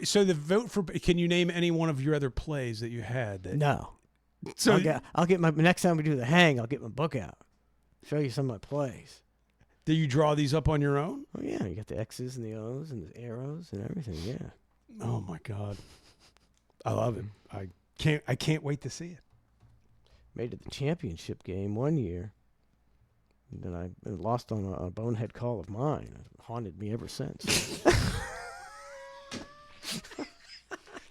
So the vote for? Can you name any one of your other plays that you had? No. So I'll get my next time we do the hang. I'll get my book out. Show you some of my plays. do you draw these up on your own? Oh yeah, you got the X's and the O's and the arrows and everything. Yeah. Oh my God, I love it. I can't wait to see it. Made it the championship game one year. And then I lost on a bonehead call of mine. It haunted me ever since.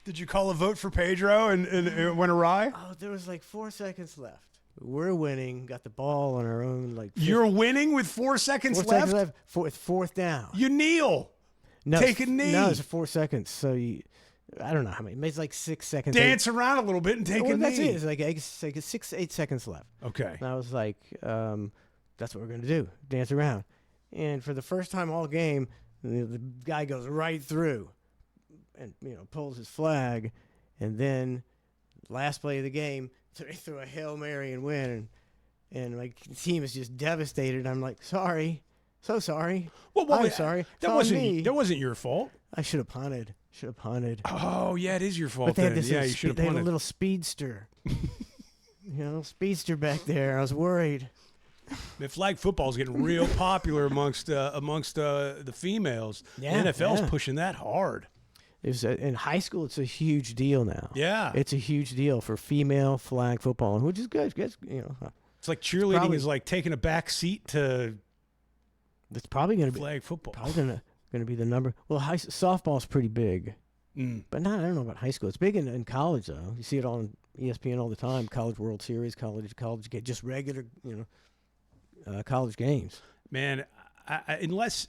Did you call a vote for Pedro and it went awry? Oh, there was like 4 seconds left. We're winning. Got the ball on our own. You're winning with 4 seconds left? Fourth down. You kneel. No, Take a knee. No, it's 4 seconds. So I don't know how many. It's like 6 seconds. Dance around a little bit and take a knee. That's it. It's like 8 seconds left. Okay. And I was like, that's what we're going to do. Dance around. And for the first time all game, the guy goes right through and, pulls his flag. And then last play of the game, they threw a Hail Mary and win. And my team is just devastated. I'm like, sorry. So sorry. Well, I'm sorry. That wasn't your fault. I should have punted. Oh, yeah, it is your fault. But they had then. this You should have they had punted. a little speedster. Speedster back there. I was worried. Man, flag football is getting real popular amongst the females. Yeah, the NFL's yeah. pushing that hard. In high school, it's a huge deal now. Yeah. It's a huge deal for female flag football, which is good. It's like cheerleading is like taking a back seat to it's probably going to be flag football. Probably going to be the number. Well, softball's pretty big, but I don't know about high school. It's big in college though. You see it on ESPN all the time. College World Series, college just regular college games. Man, unless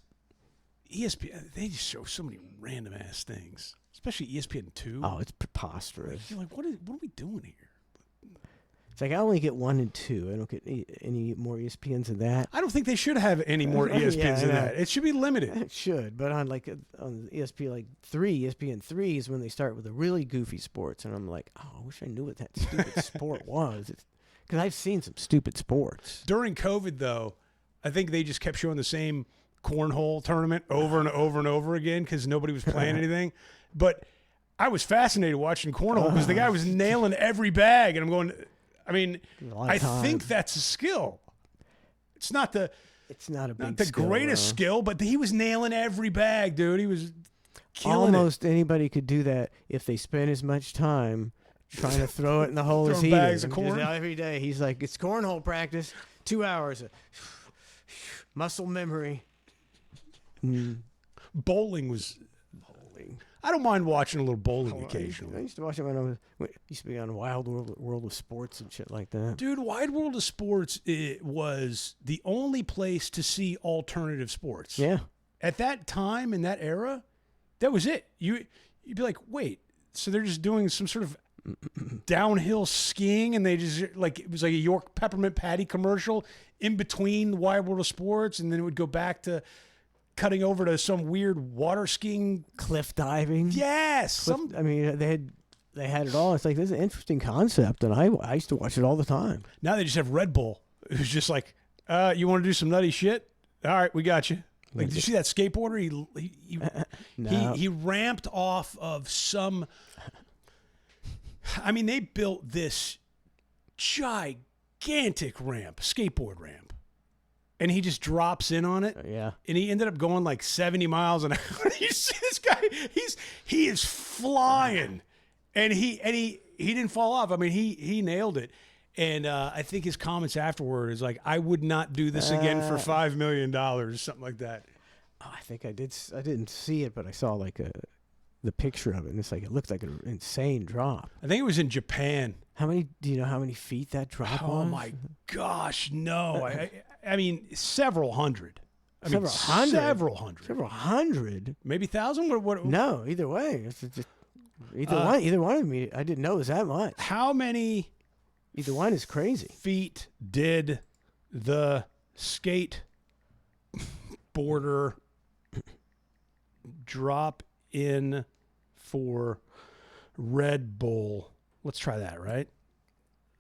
ESPN, they just show so many random ass things, especially ESPN2. Oh, it's preposterous. You're like, what are we doing here? It's like I only get 1 and 2. I don't get any more ESPNs than that. I don't think they should have any more ESPNs Yeah, I than know. that. It should be limited. It should, but on ESPN like 3, ESPN 3 is when they start with the really goofy sports, and I'm like, oh, I wish I knew what that stupid sport was. Because I've seen some stupid sports. During COVID, though, I think they just kept showing the same cornhole tournament over and over and over again because nobody was playing anything. But I was fascinated watching cornhole because the guy was nailing every bag, and I'm going, I mean, A lot of I time. think that's a skill. It's not the It's not a big not the skill, greatest though. skill, but he was nailing every bag, dude. He was killing Almost anybody could do that if they spend as much time trying to throw it in the hole as Throwing he bags did. of Just corn? every day. He's like, it's cornhole practice, 2 hours of muscle memory. it. Bowling was. Bowling. I don't mind watching a little bowling I occasionally. used to watch it when I used to be on Wild World of Sports and shit like that. Dude, Wide World of Sports it was the only place to see alternative sports. Yeah. At that time, in that era, that was it. You'd be like, wait, so they're just doing some sort of downhill skiing, and they just like it was like a York peppermint patty commercial in between Wide World of Sports, and then it would go back to cutting over to some weird water skiing. Cliff diving. Yes, I mean, they had it all. It's like, this is an interesting concept, and I used to watch it all the time. now they just have Red Bull. It was just like, you want to do some nutty shit? All right, we got you. Like, did you see that skateboarder? No. He ramped off of some. I mean, they built this gigantic ramp, skateboard ramp, and he just drops in on it. Yeah. And he ended up going like 70 miles an hour. You see this guy? He is flying, and he didn't fall off. I mean, he nailed it. And I think his comments afterward is like, I would not do this again for $5 million, something like that. Oh, I think I did. I didn't see it, but I saw like the picture of it, and it's like it looked like an insane drop. I think it was in Japan. Do you know how many feet that drop was? Oh my gosh, no! I mean, several hundred. I mean, Several hundred? several hundred, Several hundred? maybe thousand. What? No, either way. It's just, either one of me. I didn't know it was that much. How many Either one is crazy. feet did the skate border drop in for Red Bull? Let's try that, right?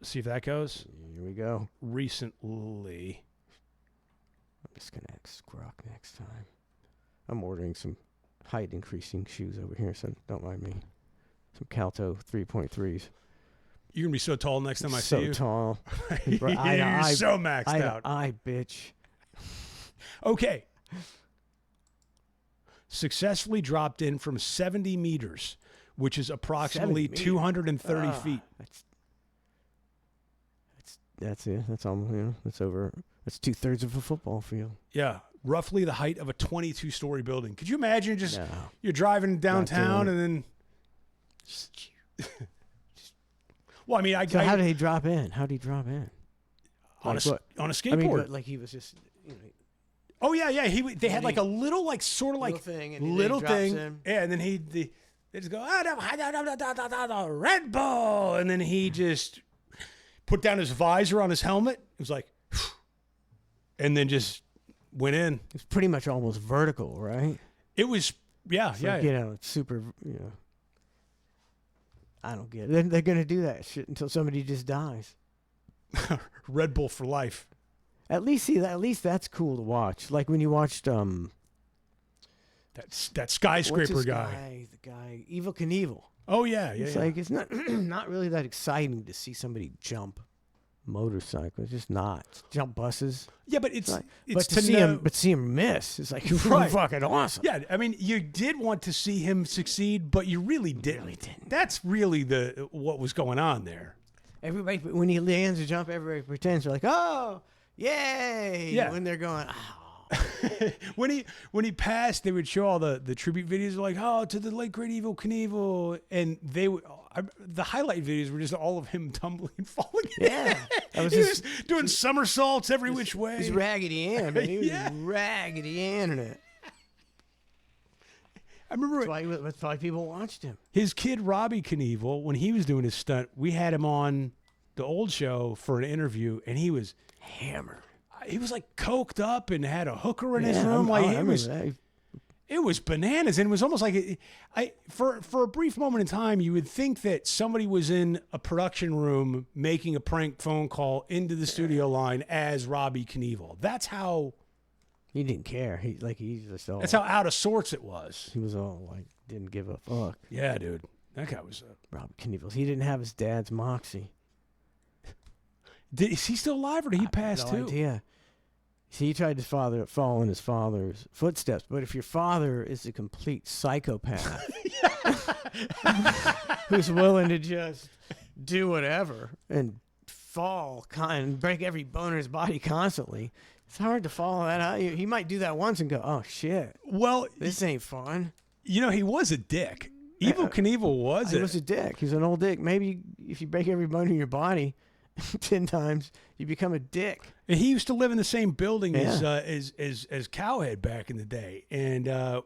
See if that goes. Here we go. Recently. I'm just gonna ask Grok next time. I'm ordering some height increasing shoes over here, so don't mind me. Some Calto 3.3s. You're going to be so tall next time I So see you. tall. You're I- so maxed Eye out. to eye, bitch. Okay. Successfully dropped in from 70 meters, which is approximately 70 meters. 230 feet. That's it. That's almost, that's over. That's 2/3 of a football field. Yeah. Roughly the height of a 22-story building. Could you imagine just No. you're driving downtown doing and then. Well, I mean, So how did he drop in? How did he drop in? on like a what? skateboard. I mean, but, like he was just, Oh yeah, yeah. They had And like he- a little, like sort of like little thing, and he little drops thing. in. Yeah, and then they just go Red Bull, and then he just put down his visor on his helmet. It was like, and then just went in. It's pretty much almost vertical, right? It was yeah, It's yeah. like, it's super, I don't get it. They're going to do that shit until somebody just dies. Red Bull for life. At least that's cool to watch. Like when you watched That what's skyscraper his guy. the guy Evil Knievel. Oh yeah, yeah. It's yeah. like it's not not really that exciting to see somebody jump motorcycles. It's just not. It's jump buses. Yeah, but it's Like, it's but to see know. him miss. It's like Right. fucking awesome. Yeah, I mean, you did want to see him succeed, but you really didn't. That's really what was going on there. Everybody when he lands a jump, everybody pretends they're like, oh, yay! Yeah. When they're going, when he passed, they would show all the tribute videos like, oh, to the late great Evil Knievel, and the highlight videos were just all of him tumbling and falling. yeah. That was He just was doing somersaults every which way. He's Raggedy Ann, man. He was Yeah. Raggedy Ann in it. I remember That's why people watched him. his kid Robbie Knievel, when he was doing his stunt, we had him on the old show for an interview, and he was Hammered. like coked up and had a hooker in his room. Like it was bananas, and it was almost like for a brief moment in time, you would think that somebody was in a production room making a prank phone call into the studio line as Robbie Knievel. That's how. He didn't care. He's just all. That's how out of sorts it was. He was all like, didn't give a fuck. Yeah, dude, that guy was. Rob Knievel. He didn't have his dad's moxie. Is he still alive, or did he pass no too? idea. See, he tried to follow in his father's footsteps, but if your father is a complete psychopath who's willing to just do whatever and and break every bone in his body constantly, it's hard to follow that out. He might do that once and go, "Oh shit, Well, this ain't fun." he was a dick. Evil Knievel was He was a dick. He's an old dick. Maybe if you break every bone in your body 10 times, you become a dick. And he used to live in the same building Yeah. as Cowhead back in the day, and I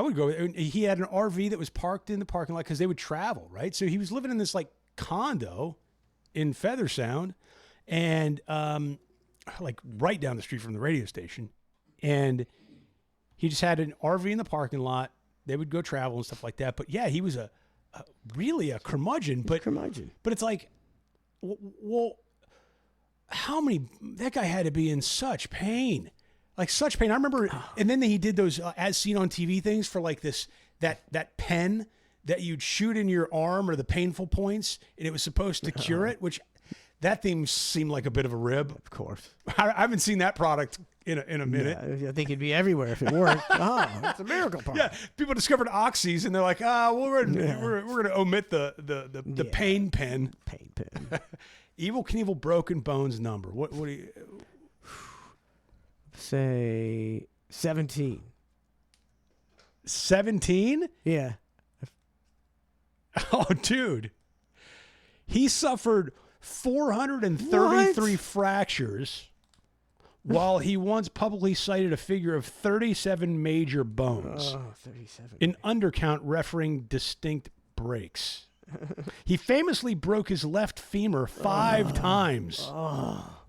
would go. He had an RV that was parked in the parking lot because they would travel, right? So he was living in this like condo in Feather Sound, and like right down the street from the radio station, and he just had an RV in the parking lot. They would go travel and stuff like that. But yeah, he was really a curmudgeon. But it's like, well, how many? That guy had to be in such pain, like such pain. I remember, and then he did those as seen on TV things for like that pen that you'd shoot in your arm or the painful points, and it was supposed to cure it. Which that thing seemed like a bit of a rib. Of course. I haven't seen that product in a minute. Yeah, I think it'd be everywhere if it worked. It's a miracle part. Yeah, people discovered oxys, and they're like, we're going to omit the pain pen. Pain pen. Evil Knievel broken bones number. What do you say? 17. 17? Yeah. Oh, dude. He suffered 433 fractures, while he once publicly cited a figure of 37 major bones. Oh, 37. An undercount referring distinct breaks. He famously broke his left femur 5 times. Oh,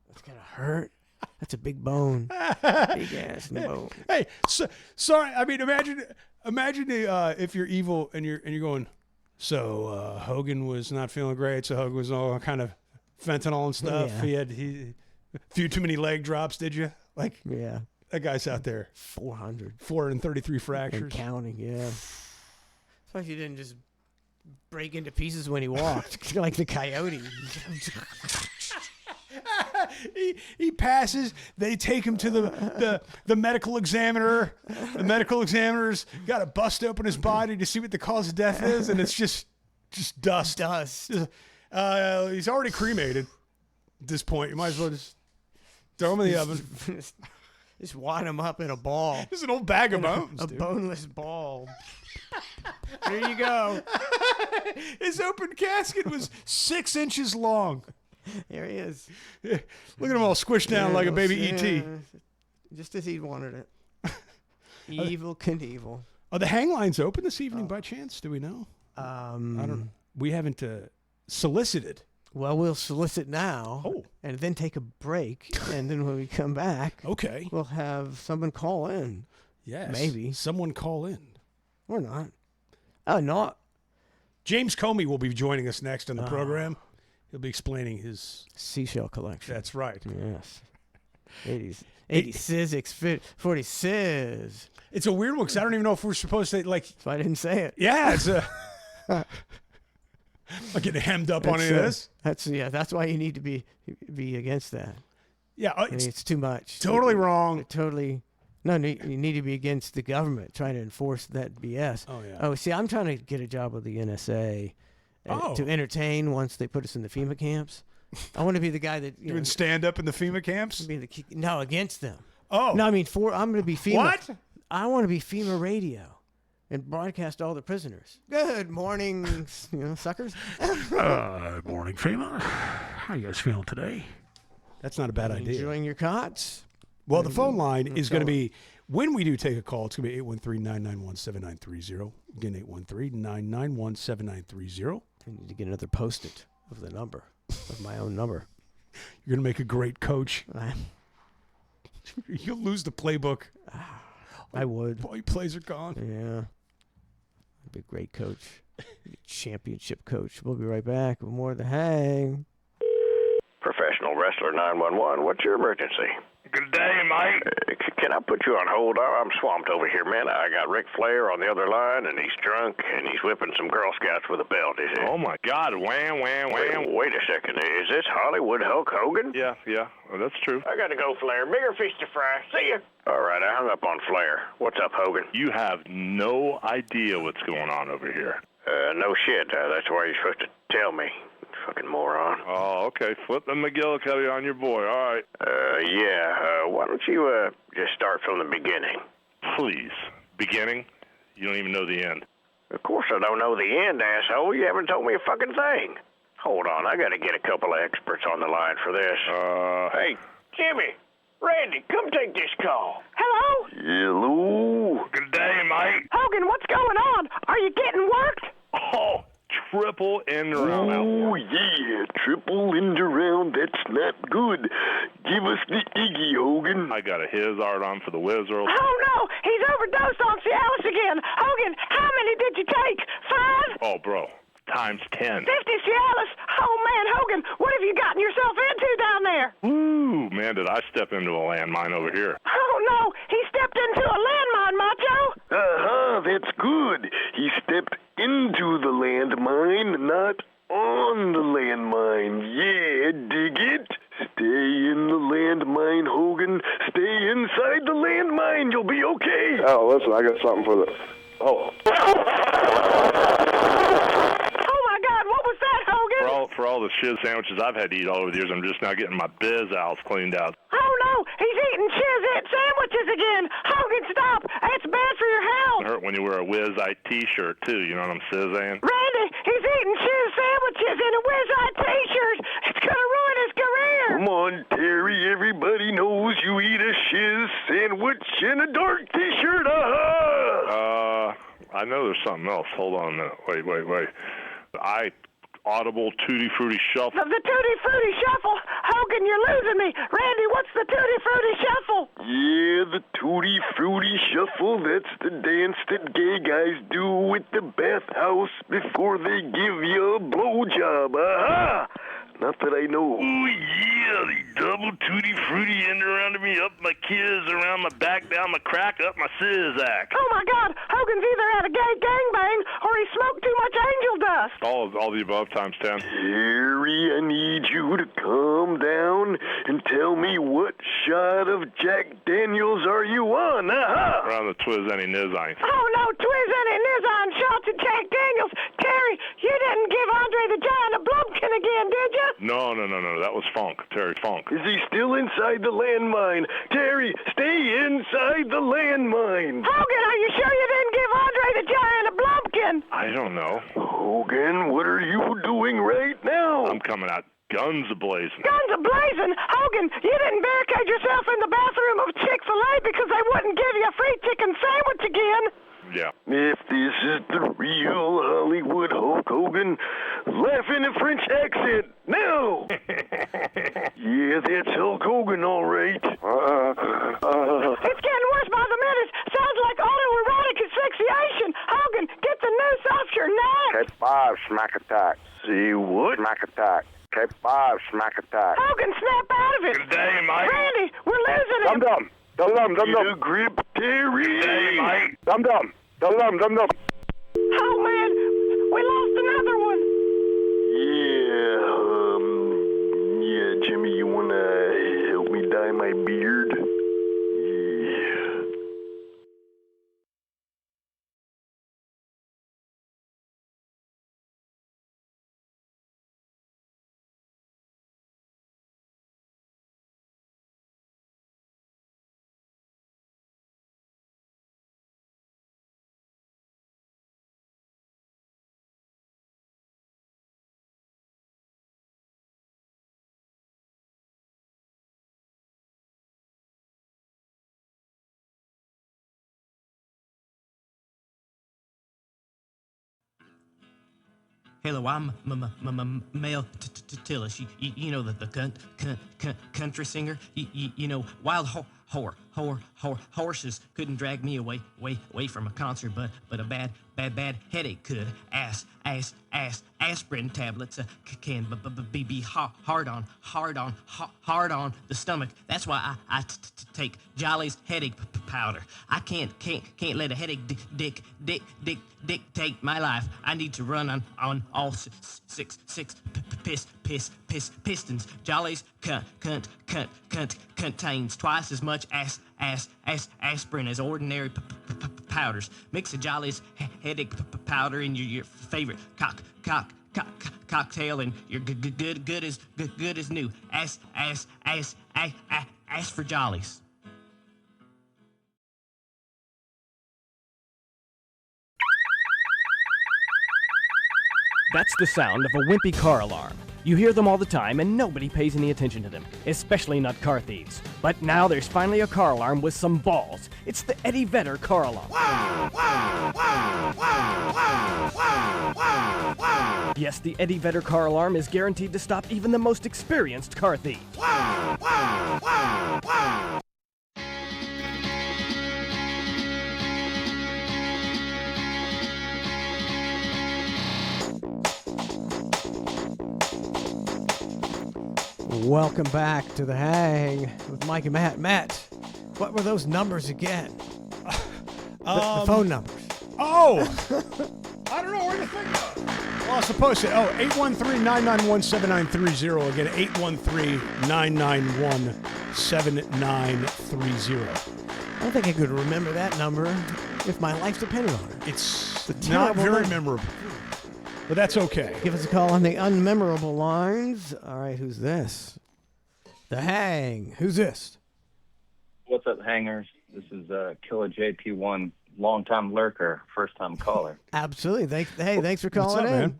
that's gonna hurt. That's a big bone. Big ass bone. Hey, sorry. I mean, imagine if you're evil and you're going. So Hogan was not feeling great. So Hogan was all kind of fentanyl and stuff. Yeah. He a few too many leg drops. Did you? Like, Yeah. that guy's out there. 433 fractures. And counting. Yeah. Especially he didn't just break into pieces when he walked, like the coyote. He passes. They take him to the medical examiner. The medical examiner's got to bust open his body to see what the cause of death is, and it's just dust. He's already cremated at this point. You might as well just throw him in the oven. Just wad him up in a ball. This is an old bag of bones. A boneless ball. There you go. His open casket was 6 inches long. There he is. Look at him all squished down like a baby E.T. Just as he wanted it. Evil Knievel. Are the hang lines open this evening by chance? Do we know? I don't know. We haven't solicited. Well, we'll solicit now. Oh. And then take a break. And then when we come back, Okay. we'll have someone call in. Yes. Maybe. Someone call in. Or not. Oh, not. James Comey will be joining us next on the program. He'll be explaining his Seashell collection. That's right. Yes. 86, 40 sizz. It's a weird one because I don't even know if we're supposed to like. So I didn't say it. Yeah, it's a. I'm getting hemmed up on any of this. That's why you need to be against that. Yeah, I mean, it's too much. totally wrong. Totally. No, you need to be against the government trying to enforce that BS. Oh yeah. Oh, see, I'm trying to get a job with the NSA to entertain once they put us in the FEMA camps. I want to be the guy that Doing stand up in the FEMA camps. Against them. Oh No, I mean I'm going to be FEMA. What? I want to be FEMA radio and broadcast all the prisoners. Good morning, suckers. Good morning, FEMA. How you guys feeling today? That's not a bad idea. Enjoying your cots. Well, the phone line is going to be When we do take a call, it's going to be 813-991-7930. Again, 813-991-7930. I need to get another post-it of the number, of my own number. You're going to make a great coach. I You'll lose the playbook. would. All your plays are gone. Yeah. I'd be a great coach. Championship coach. We'll be right back with more of The Hang. Professional Wrestler 911, what's your emergency? Good day, mate. Can I put you on hold? I'm swamped over here, man. I got Ric Flair on the other line, and he's drunk, and he's whipping some Girl Scouts with a belt. Is it? Oh, my God. Wham, wham, wham. Wait a second. Is this Hollywood Hulk Hogan? Yeah. Well, that's true. I gotta go, Flair. Bigger fish to fry. See ya. All right, I hung up on Flair. What's up, Hogan? You have no idea what's going on over here. No shit. That's why you're supposed to tell me. Fucking moron. Oh, okay. Flip the McGillicuddy on your boy. All right. Yeah. Why don't you, just start from the beginning? Please. Beginning? You don't even know the end. Of course I don't know the end, asshole. You haven't told me a fucking thing. Hold on, I gotta get a couple of experts on the line for this. Hey, Jimmy, Randy, come take this call. Hello? Hello? Good day, mate. Hogan, what's going on? Are you getting worked? Oh, triple end around. Oh, yeah, triple end around, that's not good. Give us the Iggy, Hogan. I got a his art on for the Wizards. Oh, no. He's overdosed on Cialis again. Hogan, how many did you take? 5? Oh, bro. Times 10. 50 Cialis? Oh, man, Hogan, what have you gotten yourself into down there? Ooh, man, did I step into a landmine over here. Oh, no. He stepped into a landmine, Macho. That's good. He stepped into the landmine, not on the landmine. Yeah, dig it? Stay in the landmine, Hogan. Stay inside the landmine. You'll be okay. Oh, listen, I got something for the... Oh. Oh, my God, what was that, Hogan? For all the shiz sandwiches I've had to eat all over the years, I'm just now getting my biz owls cleaned out. Oh, no. He's eating Chiz-It sandwiches again. Hogan, stop. That's bad for your health. It hurt when you wear a Whiz-Eye t-shirt, too. You know what I'm saying? Randy, he's eating Chiz sandwiches in a Whiz-Eye t-shirt. It's going to ruin his career. Come on, Terry. Everybody knows you eat a shiz sandwich in a dark t-shirt. I know there's something else. Hold on a minute. Wait. Audible Tutti Frutti Shuffle. The Tutti Frutti Shuffle. Hogan, you're losing me. Randy, what's the Tutti Frutti Shuffle? Yeah, the Tutti Frutti Shuffle. That's the dance that gay guys do with the bathhouse before they give you a blowjob. Aha! Not that I know. Ooh, yeah, the double Tutti Frutti end around me, up my kids, around my back, down my crack, up my sizzack. Oh, my God. Hogan's either had a gay gangbang or he smoked too much angel dust. All the above times 10. Terry, I need you to calm down and tell me what shot of Jack Daniels are you on? Aha! Around the Twiz any Nizine. Oh, no, Twiz any Nizon shots at Jack Daniels. Terry, you didn't give Andre the Giant a blumpkin again, did you? No. That was Funk. Terry Funk. Is he still inside the landmine? Terry, stay inside the landmine. Hogan, are you sure you didn't give Andre the Giant a blumpkin? I don't know. Hogan, what are you doing right now? I'm coming out guns a-blazing. Guns a-blazing? Hogan, you didn't barricade yourself in the bathroom of Chick-fil-A because they wouldn't give you a free chicken sandwich again. Yeah. If this is the real Hollywood Hulk Hogan, laugh in a French accent. No! Yeah, that's Hulk Hogan, all right. It's getting worse by the minute. Sounds like autoerotic asphyxiation. Hogan, get the noose off your neck. K5, smack attack. Say what? Smack attack. K5, smack attack. Hogan, snap out of it. Good day, mate. Randy, we're losing him. Dum-dum. Dum-dum, Get a dum-dum. grip, Terry. Good day, mate. Dum-dum. Dum-dum, dum-dum. Oh, man, we lost another one. Yeah, Jimmy, you wanna help me dye my beard? Hello, I'm Mel Tillis. You know the country singer. You know, wild horses couldn't drag me away from a concert, but a bad headache could. Aspirin tablets can be hard on the stomach. That's why I take Jolly's headache powder. I can't let a headache dictate my life. I need to run on all six pistons. Jolly's contains twice as much aspirin as ordinary powders. Mix a Jolly's headache powder in your favorite cocktail, and you're good as new. Ask for Jollies. That's the sound of a wimpy car alarm. You hear them all the time and nobody pays any attention to them, especially not car thieves. But now there's finally a car alarm with some balls. It's the Eddie Vedder car alarm. Yes, the Eddie Vedder car alarm is guaranteed to stop even the most experienced car thief. Welcome back to The Hang with Mike and Matt. Matt, what were those numbers again? The phone numbers. Oh! I don't know where to think of. Well, I was supposed to. 813-991-7930. Again, 813-991-7930. I don't think I could remember that number if my life depended on it. It's a not terrible very number. memorable. But that's okay. Give us a call on the unmemorable lines. All right, who's this? The Hang. Who's this? What's up, hangers? This is Killer JP1, long-time lurker, first-time caller. Absolutely. Thanks for calling up, in. man?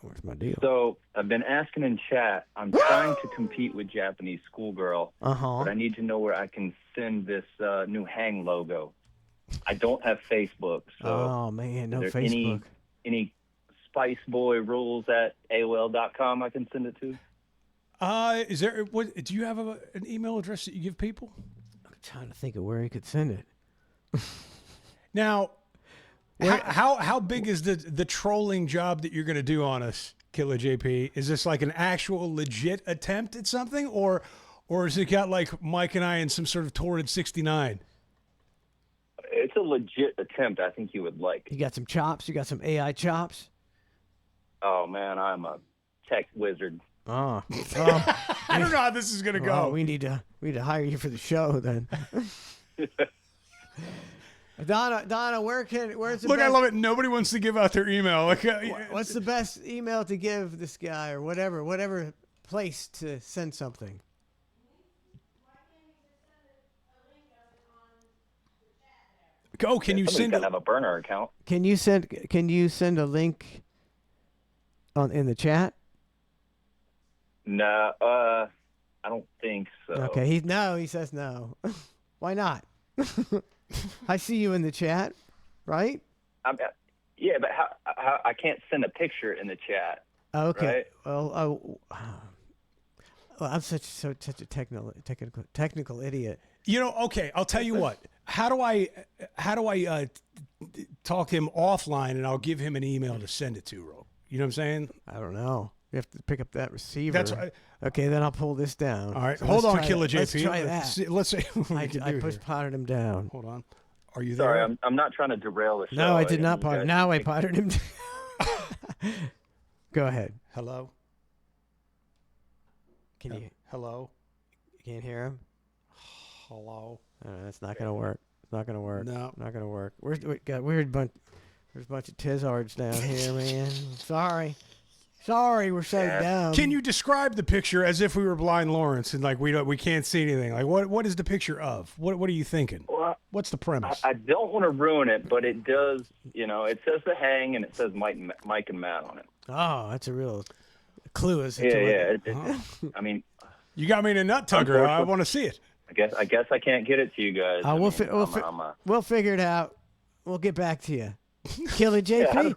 Where's my deal? So I've been asking in chat. I'm trying to compete with Japanese Schoolgirl, but I need to know where I can send this new Hang logo. I don't have Facebook, so Oh man, no is there Facebook. any Spice Boy rules at AOL.com I can send it to? Is there? What? Do you have an email address that you give people? I'm trying to think of where he could send it. Now, how big is the trolling job that you're going to do on us, Killer JP? Is this like an actual legit attempt at something, or is it got like Mike and I in some sort of torrid 69? It's a legit attempt. I think you would like. You got some chops? You got some AI chops? Oh man, I'm a tech wizard. Oh. I don't know how this is going to go. We need to hire you for the show then. Donna, where's the Look, best, I love it. Nobody wants to give out their email. Like, what's the best email to give this guy or whatever place to send something? Oh, can you Somebody's send? gotta have a burner account. Can you send a link in the chat? No, I don't think so. Okay, he says no. Why not? I see you in the chat, right? Yeah, but how I can't send a picture in the chat. Okay. Right? Well, I'm such a technical idiot. Okay, I'll tell you what. How do I talk to him offline, and I'll give him an email to send it to, Ro? You know what I'm saying? I don't know. You have to pick up that receiver. That's right. Okay, then I'll pull this down. All right, So hold let's on, try Killer that. JP. Let's try that. Let's see what we can I do push here. potted him down. Hold on. Are you there? Sorry, I'm not trying to derail the show. No, I did mean, not you pot. guys Now I think- potted him down. Go ahead. Hello. Hello. You can't hear him? Hello. That's not gonna work. It's not gonna work. No. Not gonna work. We got weird bunch. There's a bunch of tizards down here, man. Sorry, we're so down. Can you describe the picture as if we were blind Lawrence and like we can't see anything? Like what is the picture of? What are you thinking? Well, What's the premise? I don't want to ruin it, but it does. It says The Hang and it says Mike and Matt on it. Oh, that's a real clue. As to Yeah. what- I mean, You got me in a nut tugger. I want to see it. I guess I can't get it to you guys. We'll figure it out. We'll get back to you. Killer JP. Yeah,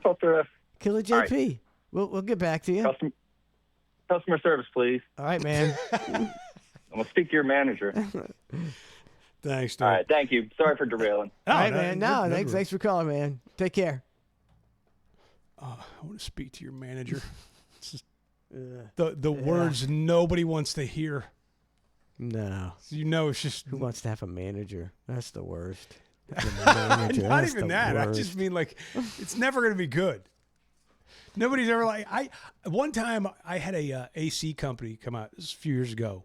Killer JP. We'll get back to you. Customer service, please. All right, man. I'm gonna speak to your manager. Thanks, dude. All right, thank you. Sorry for derailing. All right, man. No, thanks for calling, man. Take care. I want to speak to your manager. The words nobody wants to hear. No. You know, it's just who wants to have a manager? That's the worst. Not even that. I just mean like it's never going to be good. Nobody's ever like one time I had a AC company come out. This was a few years ago.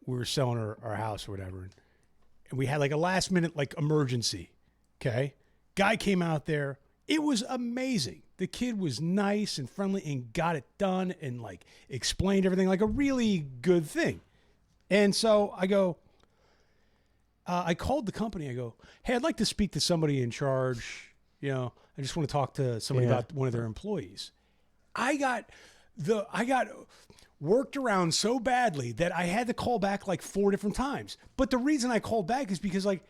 We were selling our house or whatever, and we had like a last minute like emergency. Okay, guy came out there. It was amazing. The kid was nice and friendly and got it done and like explained everything like a really good thing. And so I go, I called the company. I go, hey, I'd like to speak to somebody in charge. You know, I just want to talk to somebody about one of their employees. I got worked around so badly that I had to call back like 4 different times. But the reason I called back is because I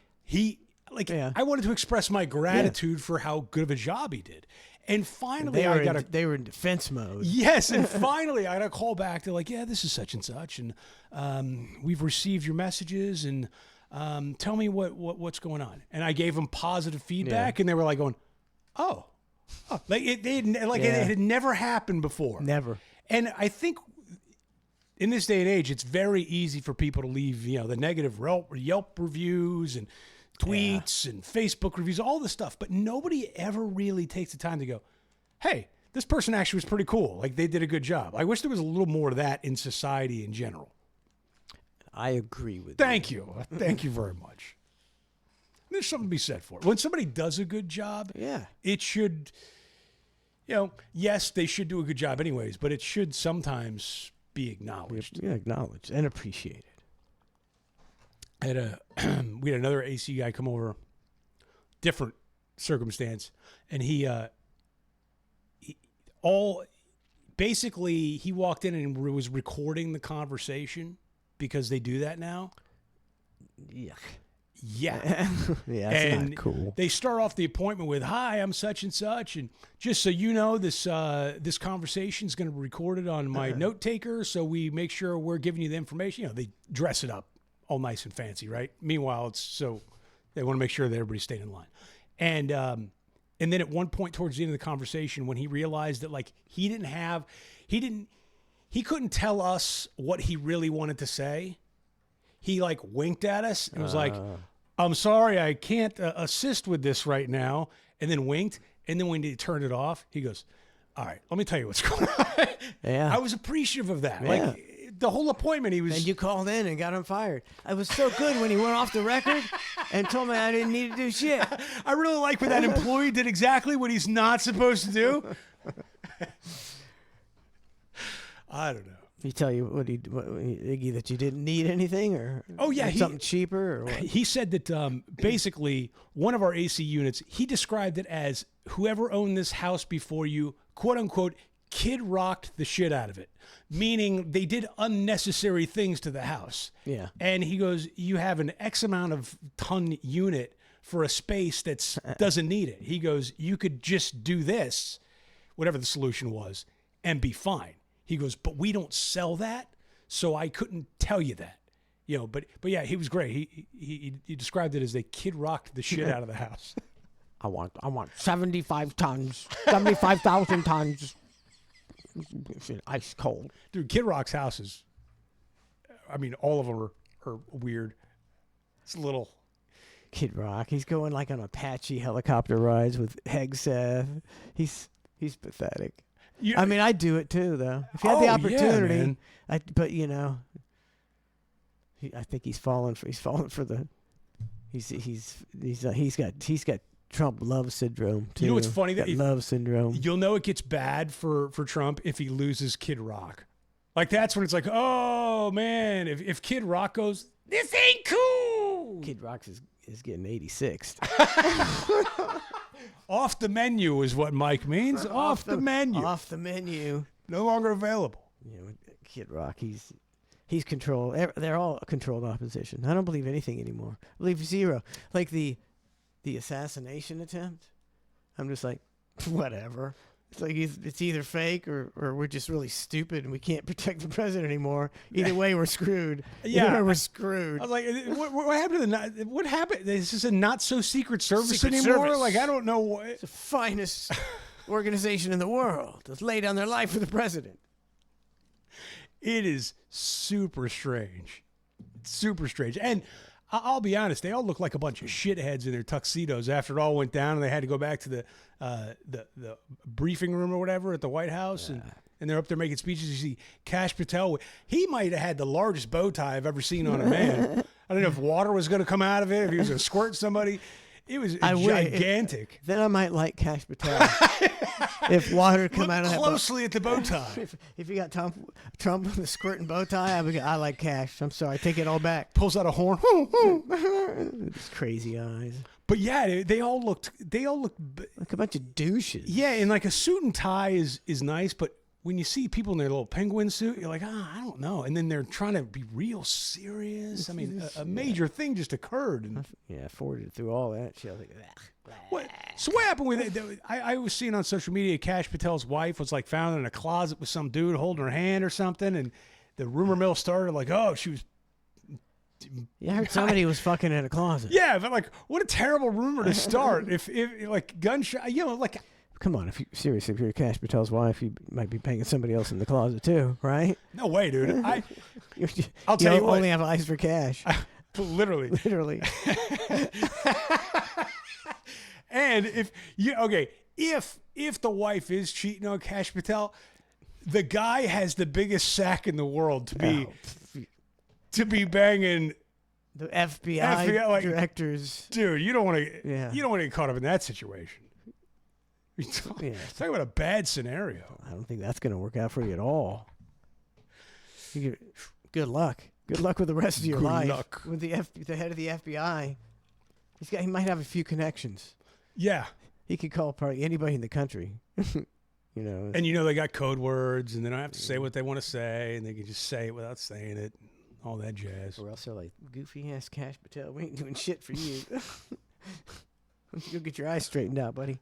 wanted to express my gratitude for how good of a job he did. And finally, they were in defense mode. Yes, and finally, I got a call back. They're like, "Yeah, this is such and such, and we've received your messages, and tell me what's going on." And I gave them positive feedback, and they were like, "Going, oh, like it had never happened before, never." And I think in this day and age, it's very easy for people to leave, the negative Yelp reviews and tweets and Facebook reviews, all this stuff, but nobody ever really takes the time to go, hey, this person actually was pretty cool. Like they did a good job. I wish there was a little more of that in society in general. I agree with Thank you. Thank you very much. There's something to be said for it. When somebody does a good job, it should, yes, they should do a good job anyways, but it should sometimes be acknowledged. Yeah, acknowledged and appreciated. We had another AC guy come over, different circumstance, and he walked in and was recording the conversation because they do that now. Yeah. Yeah. Yeah, that's and not cool. They start off the appointment with, "Hi, I'm such and such, and just so you know, this conversation is going to be recorded on my note taker, so we make sure we're giving you the information." They dress it up all nice and fancy, right? Meanwhile, it's so they want to make sure that everybody's staying in line. And then at one point towards the end of the conversation, when he realized that like he couldn't tell us what he really wanted to say, he like winked at us and was like, "I'm sorry, I can't assist with this right now," and then winked. And then when he turned it off, he goes, "All right, let me tell you what's going on." Yeah. I was appreciative of that. Yeah. Like the whole appointment, he was. And you called in and got him fired. I was so good when he went off the record and told me I didn't need to do shit. I really like when that employee did exactly what he's not supposed to do. I don't know. He tell you Iggy, that you didn't need anything, or something cheaper, or what? He said that basically one of our AC units, he described it as whoever owned this house before you, quote unquote, kid rocked the shit out of it, meaning they did unnecessary things to the house. Yeah. And he goes, you have an X amount of ton unit for a space that doesn't need it. He goes, you could just do this, whatever the solution was, and be fine. He goes, but we don't sell that, so I couldn't tell you that. But yeah, he was great. He described it as they kid rocked the shit out of the house. I want 75 tons, 75,000 tons. Ice cold. Dude, Kid Rock's houses, I mean, all of them are weird. It's a little. Kid Rock, he's going like on Apache helicopter rides with Hegseth. He's pathetic. I mean, I'd do it too, though. If you had the opportunity. Yeah, but I think he's fallen for the. He's got Trump love syndrome too. You know what's funny? That love syndrome. You'll know it gets bad for Trump if he loses Kid Rock. Like that's when it's like, oh man, if Kid Rock goes, this ain't cool. Kid Rock is getting 86th. Off the menu is what Mike means. Off the menu. Off the menu. No longer available. Kid Rock, he's controlled. They're all controlled opposition. I don't believe anything anymore. I believe zero. Like the assassination attempt. I'm just like, whatever. It's like it's either fake or we're just really stupid and we can't protect the president anymore. Either way, we're screwed. Yeah. Either way, we're screwed. I was like, what happened to the what happened? Is this a not so secret service Secret anymore? Service. Like I don't know what. It's the finest organization in the world that's laid down their life for the president. It is super strange. Super strange. And I'll be honest, they all look like a bunch of shitheads in their tuxedos after it all went down and they had to go back to the briefing room or whatever at the White House. And they're up there making speeches. You see Kash Patel. He might have had the largest bow tie I've ever seen on a man. I don't know if water was going to come out of it, if he was going to squirt somebody. It was gigantic. Then I might like Kash Patel. If water come out of that closely at the bow tie. If you got Trump with a squirting bow tie, I like Kash. I'm sorry, I take it all back. Pulls out a horn. These crazy eyes. But yeah, they all looked like a bunch of douches. Yeah, and like a suit and tie is nice, but when you see people in their little penguin suit, you're like, I don't know. And then they're trying to be real serious. I mean, a major thing just occurred. And I forwarded through all that shit. I was like, So what happened with it? I was seeing on social media, Kash Patel's wife was like found in a closet with some dude holding her hand or something, and the rumor mill started like, oh, she was. Yeah, I heard somebody was fucking in a closet. Yeah, but like, what a terrible rumor to start. if like gunshot, like. Come on, if you're Kash Patel's wife, you might be banging somebody else in the closet too, right? No way, dude. I'll tell you what. Only have eyes for Kash. Literally. And if the wife is cheating on Kash Patel, the guy has the biggest sack in the world to be banging the FBI directors. Dude, you don't want to get caught up in that situation. Talk about a bad scenario. I don't think that's going to work out for you at all. Good luck. Good luck with the rest of your life. Good luck. With the head of the FBI. He might have a few connections. Yeah. He could call probably anybody in the country. And they got code words and they don't have to say what they want to say and they can just say it without saying it. All that jazz. Or else they're like, goofy ass Kash Patel, we ain't doing shit for you. Go get your eyes straightened out, buddy.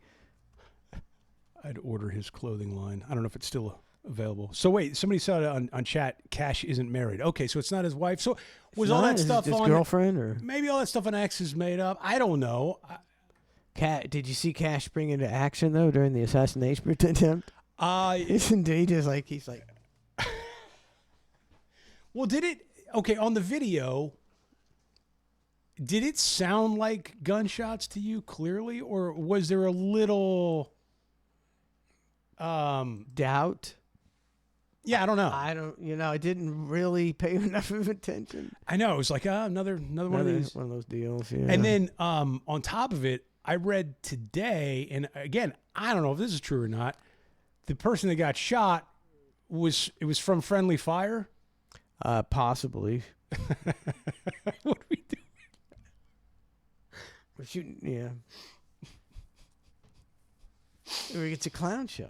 I'd order his clothing line. I don't know if it's still available. So wait, somebody saw it on chat. Kash isn't married. Okay, so it's not his wife. So was all that stuff his on girlfriend, or maybe all that stuff on X is made up? I don't know. Did you see Kash spring into action though during the assassination attempt? Isn't he just like he's like? Well, did it? Okay, on the video. Did it sound like gunshots to you clearly, or was there a little? Doubt? Yeah, I don't know. I didn't really pay enough of attention. I know. It was like, another one of these. One of those deals, yeah. And then on top of it, I read today, and again, I don't know if this is true or not, the person that got shot was from friendly fire? Possibly. What are we doing? We're shooting, yeah. It's a clown show.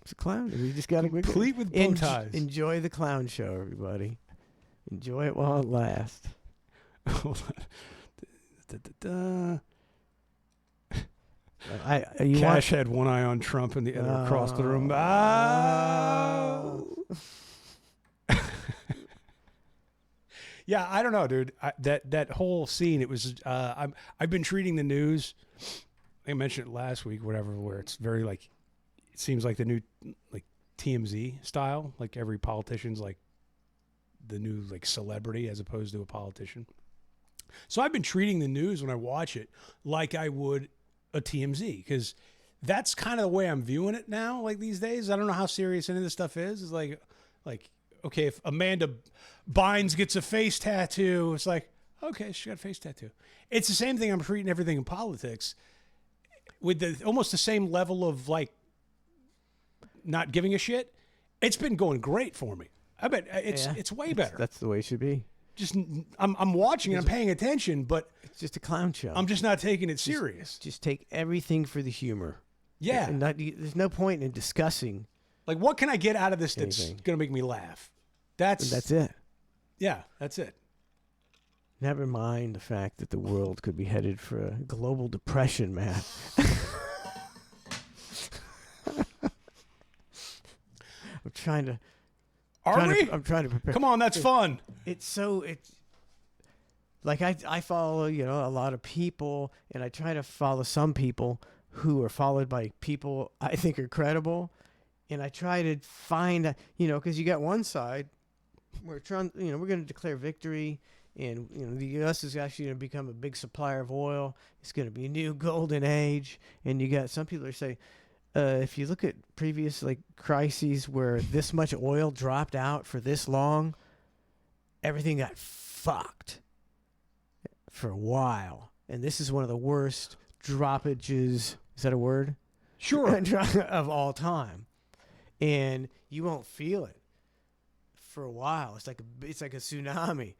It's a clown. We just got to complete with bow ties. Enjoy the clown show, everybody. Enjoy it while it lasts. Kash had one eye on Trump and the other across the room. Yeah, I don't know, dude. That whole scene, it was. I've been treating the news. I mentioned it last week, whatever, where it's very like, it seems like the new like TMZ style. Like every politician's like the new like celebrity as opposed to a politician. So I've been treating the news when I watch it like I would a TMZ, because that's kind of the way I'm viewing it now. Like these days, I don't know how serious any of this stuff is. It's like, okay, if Amanda Bynes gets a face tattoo, it's like, okay, she got a face tattoo. It's the same thing. I'm treating everything in politics with almost the same level of like not giving a shit. It's been going great for me. I bet it's way better. That's the way it should be. Just I'm watching and I'm paying attention, but it's just a clown show. I'm just not taking it serious. Just take everything for the humor. Yeah. And there's no point in discussing. Like, what can I get out of this that's going to make me laugh? That's it. Yeah, that's it. Never mind the fact that the world could be headed for a global depression, Matt. trying to. Are we? I'm trying to prepare. Come on, that's fun. It's like I follow, a lot of people, and I try to follow some people who are followed by people I think are credible, and I try to find, because you got one side, we're trying, we're going to declare victory, and the U.S. is actually going to become a big supplier of oil. It's going to be a new golden age, and you got some people who say, if you look at previous crises where this much oil dropped out for this long, everything got fucked for a while, and this is one of the worst droppages. Is that a word? Sure. Of all time, and you won't feel it for a while. It's like a tsunami,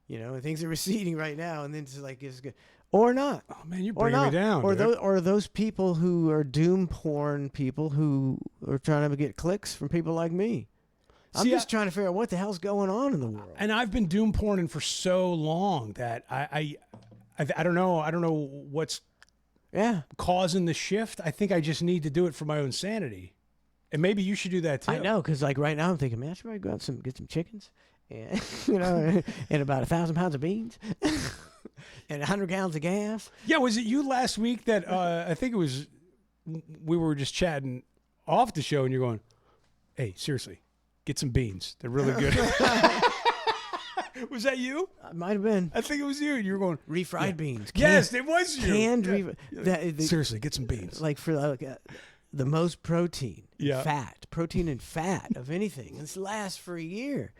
and things are receding right now, and then it's good. Or not. Oh man, you're bringing me down. Or those people who are doom porn people who are trying to get clicks from people like me. I'm just trying to figure out what the hell's going on in the world. And I've been doom porning for so long that I don't know. I don't know what's causing the shift. I think I just need to do it for my own sanity. And maybe you should do that too. I know, because right now I'm thinking, man, I should probably go out and get some chickens, and and about 1,000 pounds of beans. And 100 gallons of gas. Yeah, was it you last week that I think it was we were just chatting off the show and you're going, hey, seriously, get some beans. They're really good. Was that you? Might have been. I think it was you. You were going, refried beans. Yes, it was you. Canned seriously, get some beans. Like for the most protein, protein and fat of anything. This lasts for a year.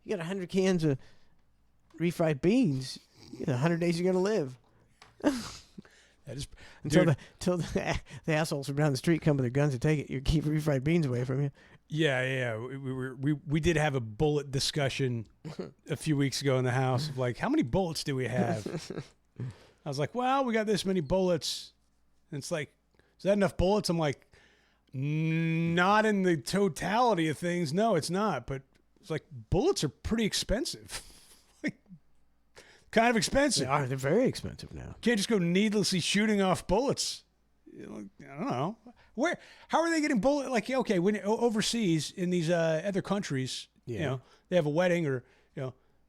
You got 100 cans of refried beans. 100 days you're going to live. That is until the assholes from down the street come with their guns and take it. You keep refried beans away from you. Yeah. We did have a bullet discussion a few weeks ago in the house of how many bullets do we have? I was like, well, we got this many bullets. And it's like, is that enough bullets? I'm like, not in the totality of things. No, it's not. But it's like bullets are pretty expensive. Kind of expensive. They're very expensive now. Can't just go needlessly shooting off bullets. I don't know. How are they getting bullet? Okay, when overseas in these other countries, they have a wedding or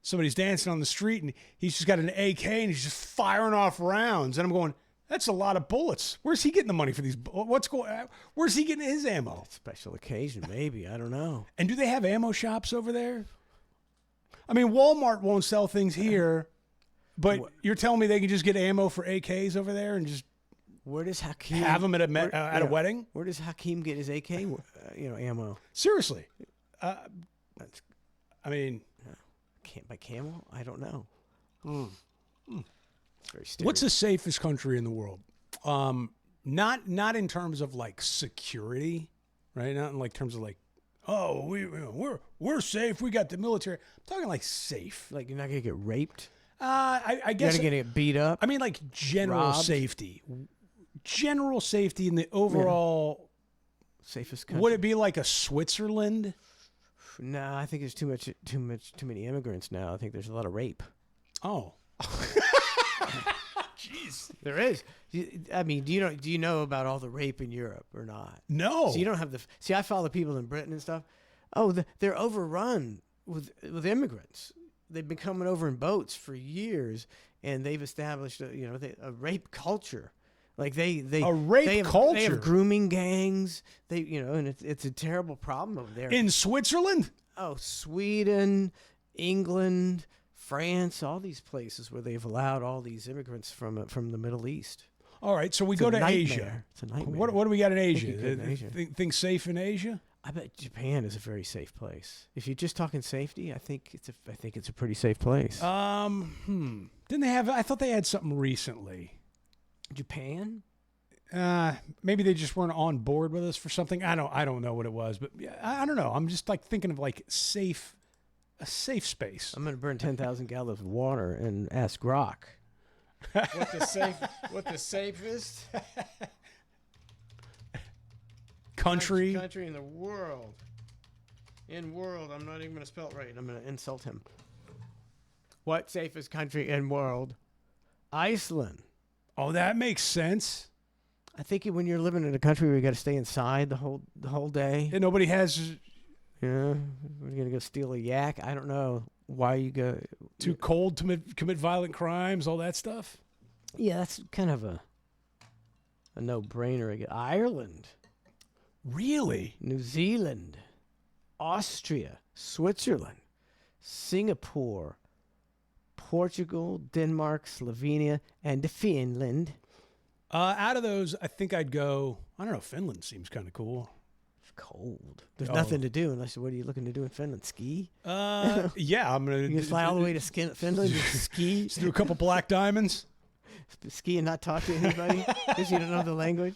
somebody's dancing on the street and he's just got an AK and he's just firing off rounds. And I'm going, that's a lot of bullets. Where's he getting the money for these? Where's he getting his ammo? Special occasion, maybe. I don't know. And do they have ammo shops over there? I mean, Walmart won't sell things here. But you're telling me they can just get ammo for AKs over there and just where does Hakeem have them at a wedding? Where does Hakeem get his AK ammo? Seriously, I mean, by camel? I don't know. It's very what's the safest country in the world? Not in terms of security, right? Not in terms of we're safe. We got the military. I'm talking safe. Like you're not gonna get raped. I guess you're gonna get beat up. I mean, general safety. General safety in the overall safest country. Would it be like a Switzerland? No, I think there's too many immigrants now. I think there's a lot of rape. Oh, jeez, there is. I mean, do you know about all the rape in Europe or not? No. So you don't have I follow people in Britain and stuff. Oh, they're overrun with immigrants. They've been coming over in boats for years, and they've established a rape culture. Like they culture. They have grooming gangs. And it's a terrible problem over there. In Switzerland? Oh, Sweden, England, France, all these places where they've allowed all these immigrants from the Middle East. All right, so we go to Asia. It's a nightmare. What do we got in Asia? Things safe in Asia? I bet Japan is a very safe place. If you're just talking safety, I think it's a pretty safe place. Didn't they have? I thought they had something recently. Japan? Maybe they just weren't on board with us for something. I don't know what it was, but I don't know. I'm just thinking of a safe space. I'm gonna burn 10,000 gallons of water and ask Grok. What the safest country in the world. I'm not even going to spell it right. I'm going to insult him. What safest country in world? Iceland. Oh, that makes sense. I think when you're living in a country where you got to stay inside the whole day. And nobody has You know, we're gonna go steal a yak. I don't know why you go. Too cold to commit violent crimes, all that stuff. Yeah, that's kind of a no-brainer. Ireland, Really? New Zealand, Austria, Switzerland, Singapore, Portugal, Denmark, Slovenia, and Finland. Out of those, I think I'd go. I don't know. Finland seems kind of cool. It's cold. There's nothing to do unless. What are you looking to do in Finland? Ski? Yeah, I'm gonna. You can fly all the way to Finland and ski. Just do a couple black diamonds. Ski and not talk to anybody because you don't know the language.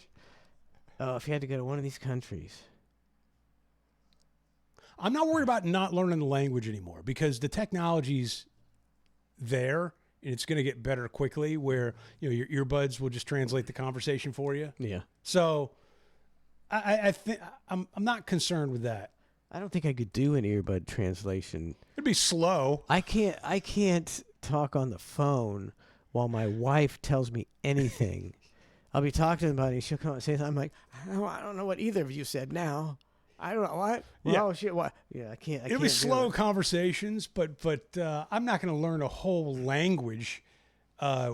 Oh, if you had to go to one of these countries. I'm not worried about not learning the language anymore because the technology's there and it's going to get better quickly where, you know, your earbuds will just translate the conversation for you. Yeah. So I think I'm not concerned with that. I don't think I could do an earbud translation. It'd be slow. I can't talk on the phone while my wife tells me anything. I'll be talking to somebody, she'll come and say something. I'm like, I don't know what either of you said now. I don't know what. Yeah. Oh shit! What? Yeah, I can't. It'll be slow conversations, but I'm not going to learn a whole language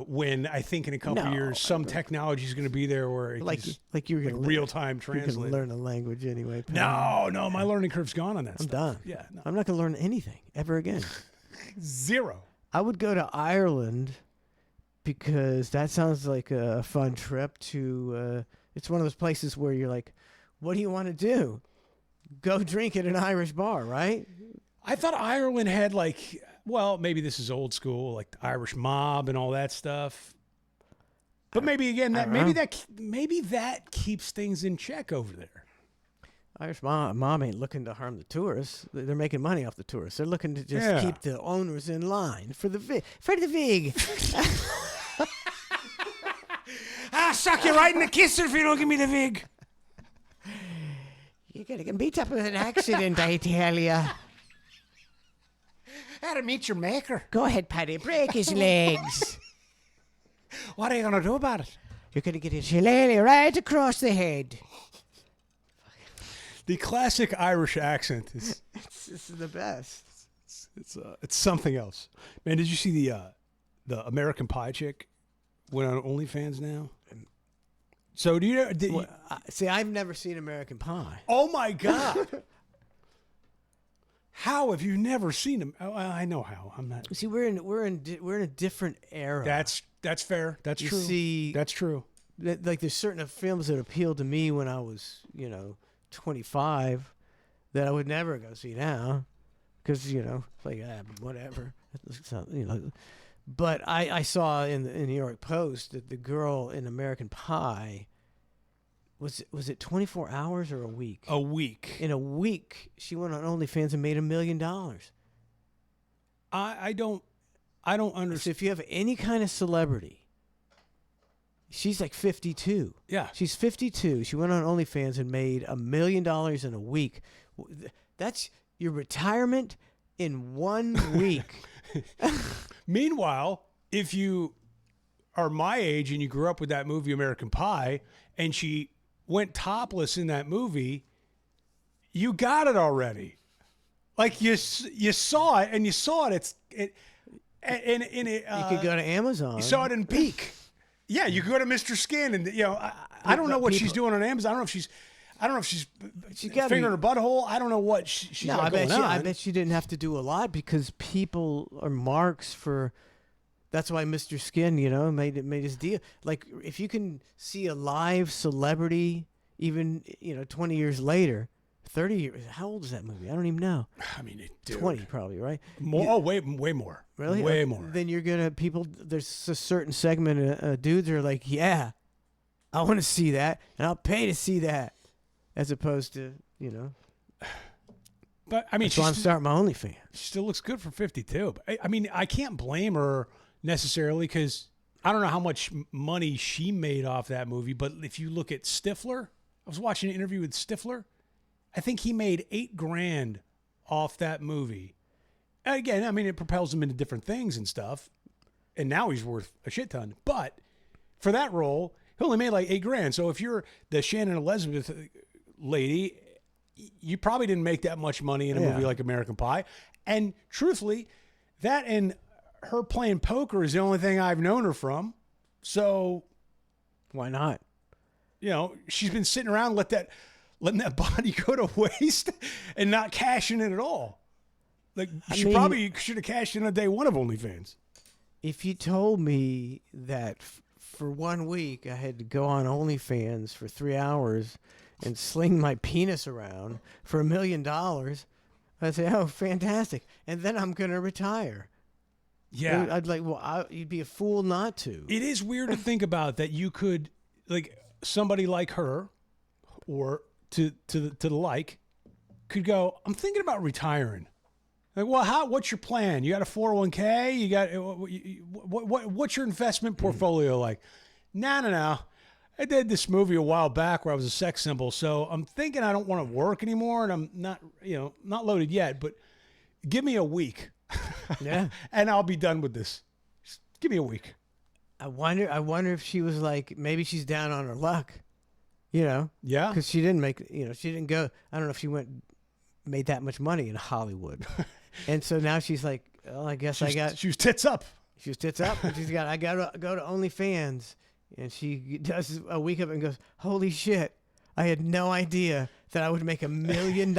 when I think in a couple years some technology is going to be there where it like you're going to real time You're translate. going to learn a language anyway. No, my learning curve's gone on that. I'm stuff. done. Yeah, no. I'm not going to learn anything ever again. Zero. I would go to Ireland because that sounds like a fun trip to. It's one of those places where you're like, what do you want to do? Go drink at an Irish bar, right? I thought Ireland had like, well, maybe this is old school, like the Irish mob and all that stuff. But maybe again, maybe that keeps things in check over there. Irish mom ain't looking to harm the tourists. They're making money off the tourists. They're looking to just keep the owners in line for the vig. I'll suck you right in the kisser if you don't give me the vig. You're going to get beat up in an accident, I tell you. How to meet your maker. Go ahead, Paddy. Break his legs. What are you going to do about it? You're going to get a shillelagh right across the head. The classic Irish accent is This is the best. it's something else. Man, did you see the American Pie chick went on OnlyFans now? So do you see? I've never seen American Pie. Oh my God! How have you never seen him? Oh, I know how. I'm not. See, we're in a different era. That's fair. That's You true. see- That's true. Like there's certain films that appealed to me when I was 25 that I would never go see now because like whatever. It's not, But I saw in the New York Post that the girl in American Pie was it 24 hours or a week? A week. In a week, she went on OnlyFans and made $1 million. I don't understand. So if you have any kind of celebrity, she's like 52. Yeah. She's 52. She went on OnlyFans and made $1 million in a week. That's your retirement in 1 week. Meanwhile, if you are my age and you grew up with that movie American Pie and she went topless in that movie, you got it already. Like you saw it and you saw it. You could go to Amazon. You saw it in Peak. Yeah, you could go to Mr. Skin and I don't know what she's doing on Amazon. I don't know if she's fingering her butthole. I don't know what she's got going on. I bet she didn't have to do a lot because people are marks for. That's why Mr. Skin, made his deal. Like if you can see a live celebrity, even 20 years later, 30 years. How old is that movie? I don't even know. I mean, 20 probably, right? More. Way more. Really? Way more. Then you're gonna people. There's a certain segment of dudes are like, yeah, I want to see that, and I'll pay to see that. As opposed to, But I mean, so I'm starting my OnlyFans. She still looks good for 52. But I mean, I can't blame her necessarily because I don't know how much money she made off that movie. But if you look at Stifler, I was watching an interview with Stifler. I think he made $8,000 off that movie. And again, I mean, it propels him into different things and stuff. And now he's worth a shit ton. But for that role, he only made like $8,000. So if you're the Shannon Elizabeth lady you probably didn't make that much money in a Yeah. movie like American Pie. And truthfully, that and her playing poker is the only thing I've known her from. So Why not? you know, she's been sitting around letting that body go to waste and not cashing in at all. Like she probably should have cashed in on day one of OnlyFans. If you told me that for 1 week I had to go on OnlyFans for 3 hours and sling my penis around for $1 million, I'd say, oh, fantastic. And then I'm going to retire. Yeah. I'd like, well, you'd be a fool not to. It is weird to think about that you could, like, somebody like her or to the like could go, I'm thinking about retiring. Like, well, what's your plan? You got a 401k? You got what's your investment portfolio like? No. I did this movie a while back where I was a sex symbol, so I'm thinking I don't want to work anymore, and I'm not loaded yet. But give me a week, Yeah. and I'll be done with this. Just give me a week. I wonder if she was like, maybe she's down on her luck, Yeah. because she didn't make, she didn't go. I don't know if she made that much money in Hollywood, and so now she's like, well, I guess She was tits up. She was tits up, and I got to go to OnlyFans, and she does a week of it and goes, holy shit, I had no idea that I would make $1 million.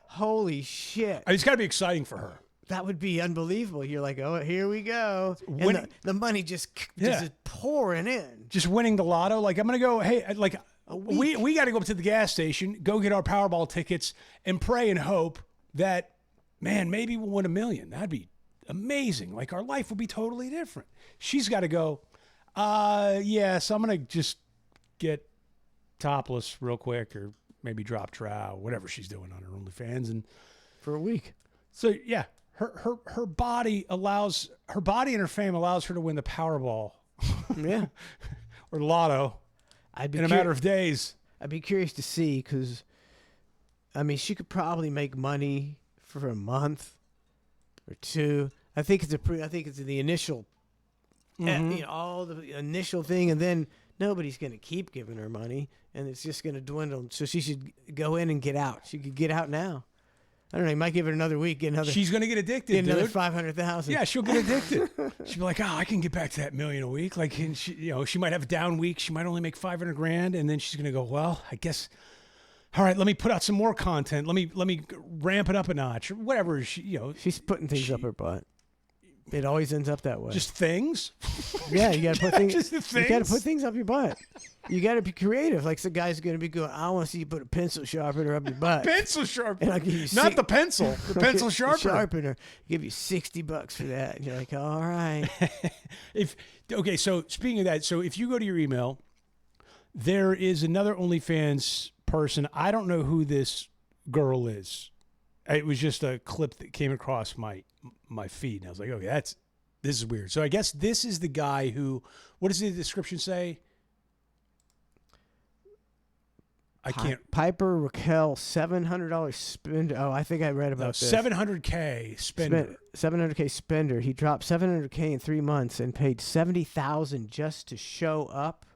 Holy shit. It's got to be exciting for her. That would be unbelievable. You're like, oh, here we go. When- And the money just Yeah. is pouring in. Just winning the lotto. Like, I'm going to go, hey, like, we got to go up to the gas station, go get our Powerball tickets, and pray and hope that, man, maybe we'll win $1 million. That'd be amazing. Like, our life would be totally different. She's got to go, so I'm going to just get topless real quick or maybe drop trow, whatever she's doing on her OnlyFans. And For a week. so, yeah, her body and her fame allows her to win the Powerball Yeah. or lotto in a matter of days. I'd be curious to see, because, I mean, she could probably make money for a month or two. I think it's the initial, all the initial thing, and then nobody's going to keep giving her money, and it's just going to dwindle. So she should go in and get out. She could get out now. I don't know. You might give it another week. Get another. She's going to get addicted, Get another dude. 500,000. Yeah, she'll get addicted. She'll be like, I can get back to that $1 million a week. Like, and she might have a down week. She might only make $500,000, and then she's gonna go, well, I guess. All right, let me put out some more content. Let me ramp it up a notch, or whatever. She's putting things up her butt. It always ends up that way. Just things. Yeah, you got to put things. Just the You got to things? put things up your butt. You got to be creative. Like some guy's going to be going, I want to see you put a pencil sharpener up your butt. Pencil sharpener. And I'll give you Not the pencil. The pencil sharpener. Sharpener. Give you $60 for that. And you're like, all right. So speaking of that, so if you go to your email, there is another OnlyFans person. I don't know who this girl is. It was just a clip that came across my feed, and I was like, okay, this is weird. So I guess this is the guy who. What does the description say? I can't. Piper Raquel, $700 spender. Oh, I think I read about this. $700K spender. $700K spender. He dropped $700K in 3 months and paid $70,000 just to show up.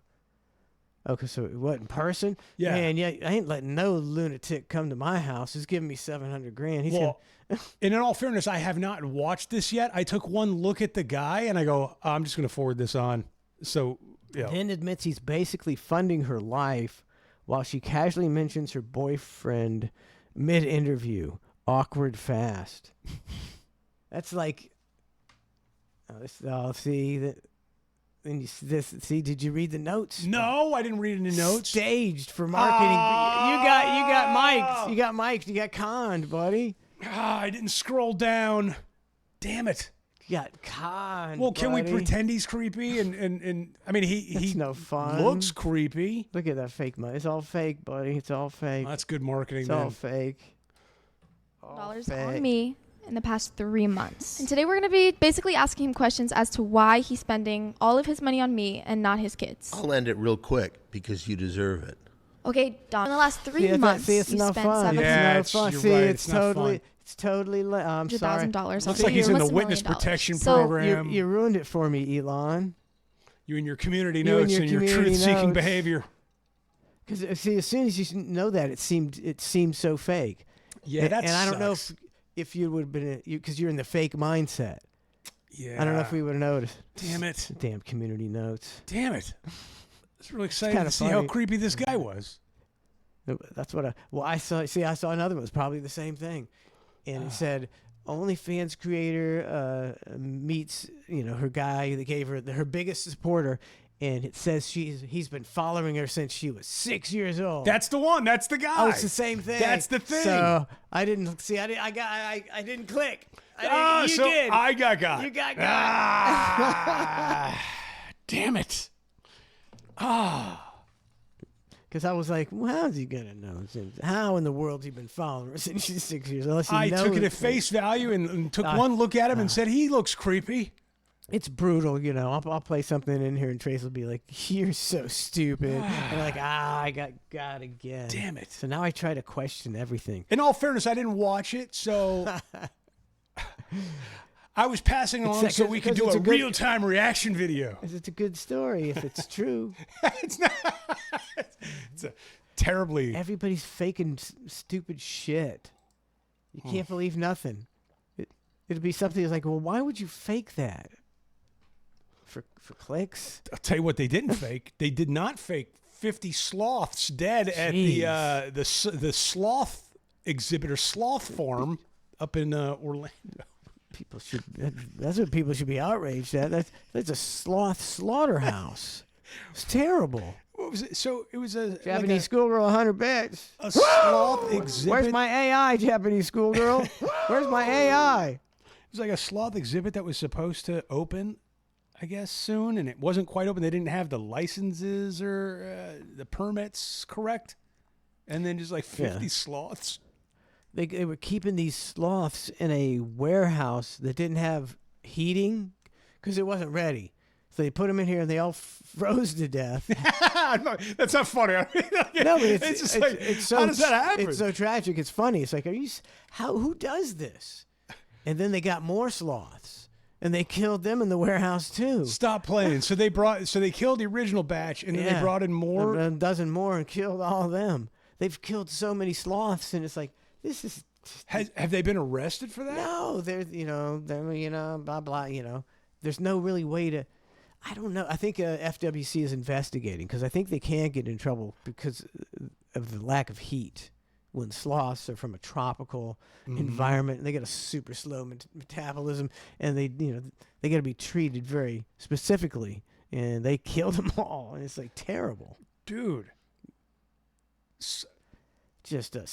Okay, so what, in person? Yeah. Man, yeah, I ain't letting no lunatic come to my house. He's giving me $700,000. He's Well, and in all fairness, I have not watched this yet. I took one look at the guy, and I go, I'm just going to forward this on. So, yeah. Then admits he's basically funding her life while she casually mentions her boyfriend mid-interview. Awkward fast. That's like, see that. And see, did you read the notes? No, I didn't read any notes. Staged for marketing. You got mics. You got mics. You got conned, buddy. I didn't scroll down. Damn it. You got conned. Well, can we buddy. pretend he's creepy? And I mean, he no fun. looks creepy. Look at that fake money. It's all fake, buddy. It's all fake. That's good marketing. It's all fake. Dollars on me in the past 3 months. And today we're going to be basically asking him questions as to why he's spending all of his money on me and not his kids. I'll end it real quick because you deserve it. Okay, Don. In the last 3 months, it's you no spent fun. It's no fun. you're See, right, it's it's not totally, fun. it's totally. I'm sorry. $100,000. Looks like he's in the witness protection program. You ruined it for me, Elon. You and your community You and notes your and your community truth-seeking notes. behavior. Because see, as soon as you know that, it seemed so fake. Yeah, and I don't know if you would have been because you're in the fake mindset. Yeah, I don't know if we would have noticed. Damn it! Damn community notes. Damn it! It's really exciting to see how creepy this guy was. That's what I saw. See, I saw another one. It was probably the same thing, and it said OnlyFans creator meets her guy that gave her biggest supporter. And it says he's been following her since she was 6 years old. That's the one. That's the guy. Oh, it's the same thing. That's the thing. So I didn't see. I didn't click. You did. I got. You got. Damn it. Because I was like, well, how's he gonna know? How in the world's he been following her since she's 6 years old? I took it at face value and took one look at him and said he looks creepy. It's brutal, I'll play something in here and Trace will be like, "You're so stupid." And I'm like, I got again. Damn it! So now I try to question everything. In all fairness, I didn't watch it, so I was passing along so we could do a real-time reaction video. It's a good story if it's true. It's not. It's a terribly. Everybody's faking stupid shit. You can't believe nothing. It'd be something that's like, well, why would you fake that? For clicks? I'll tell you what they didn't fake. They did not fake 50 sloths dead at the sloth exhibit or sloth farm up in Orlando. That's what people should be outraged at. That's a sloth slaughterhouse. It's terrible. What was it? So it was a Japanese schoolgirl, 100 bits. A sloth exhibit. Where's my AI, Japanese schoolgirl? Where's my AI? It was like a sloth exhibit that was supposed to open, I guess, soon, and it wasn't quite open. They didn't have the licenses or the permits correct, and then just like 50 sloths. They were keeping these sloths in a warehouse that didn't have heating because it wasn't ready. So they put them in here and they all froze to death. That's not funny. No, but it's so, how does that happen? It's so tragic. It's funny. It's like, who does this? And then they got more sloths. And they killed them in the warehouse too. Stop playing. So they killed the original batch, and then they brought in more, a dozen more, and killed all of them. They've killed so many sloths, and it's like this is. Have they been arrested for that? No, they're blah blah. There's no really way to. I don't know. I think FWC is investigating because I think they can get in trouble because of the lack of heat. When sloths are from a tropical environment, and they got a super slow metabolism, and they got to be treated very specifically, and they killed them all, and it's like terrible, dude. Just a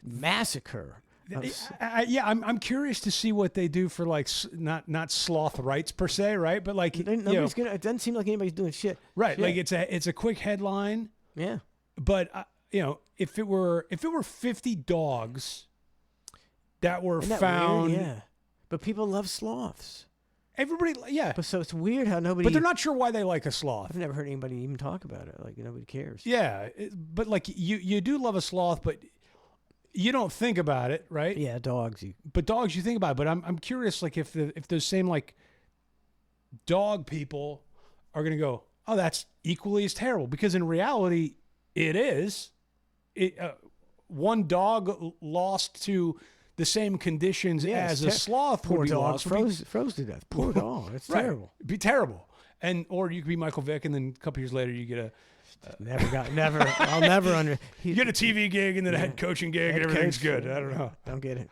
massacre. I'm curious to see what they do for like not sloth rights per se, right? But like nobody's gonna. It doesn't seem like anybody's doing shit. Right, like it's a quick headline. Yeah, but. If it were 50 dogs that were found, weird? Yeah, but people love sloths. Everybody, yeah. But so it's weird how nobody. But they're not sure why they like a sloth. I've never heard anybody even talk about it. Like nobody cares. Yeah, but like you do love a sloth, but you don't think about it, right? Yeah, dogs. But dogs, you think about it. But I'm curious, like if those same like dog people are gonna go, oh, that's equally as terrible, because in reality, it is. One dog lost to the same conditions as a sloth. Poor would be dog lost. froze to death. Poor dog. It's terrible. It'd be terrible. Or you could be Michael Vick, and then a couple years later you get a I'll never under. You get a TV gig and then a head coaching gig, and everything's good. I don't know. Don't get it.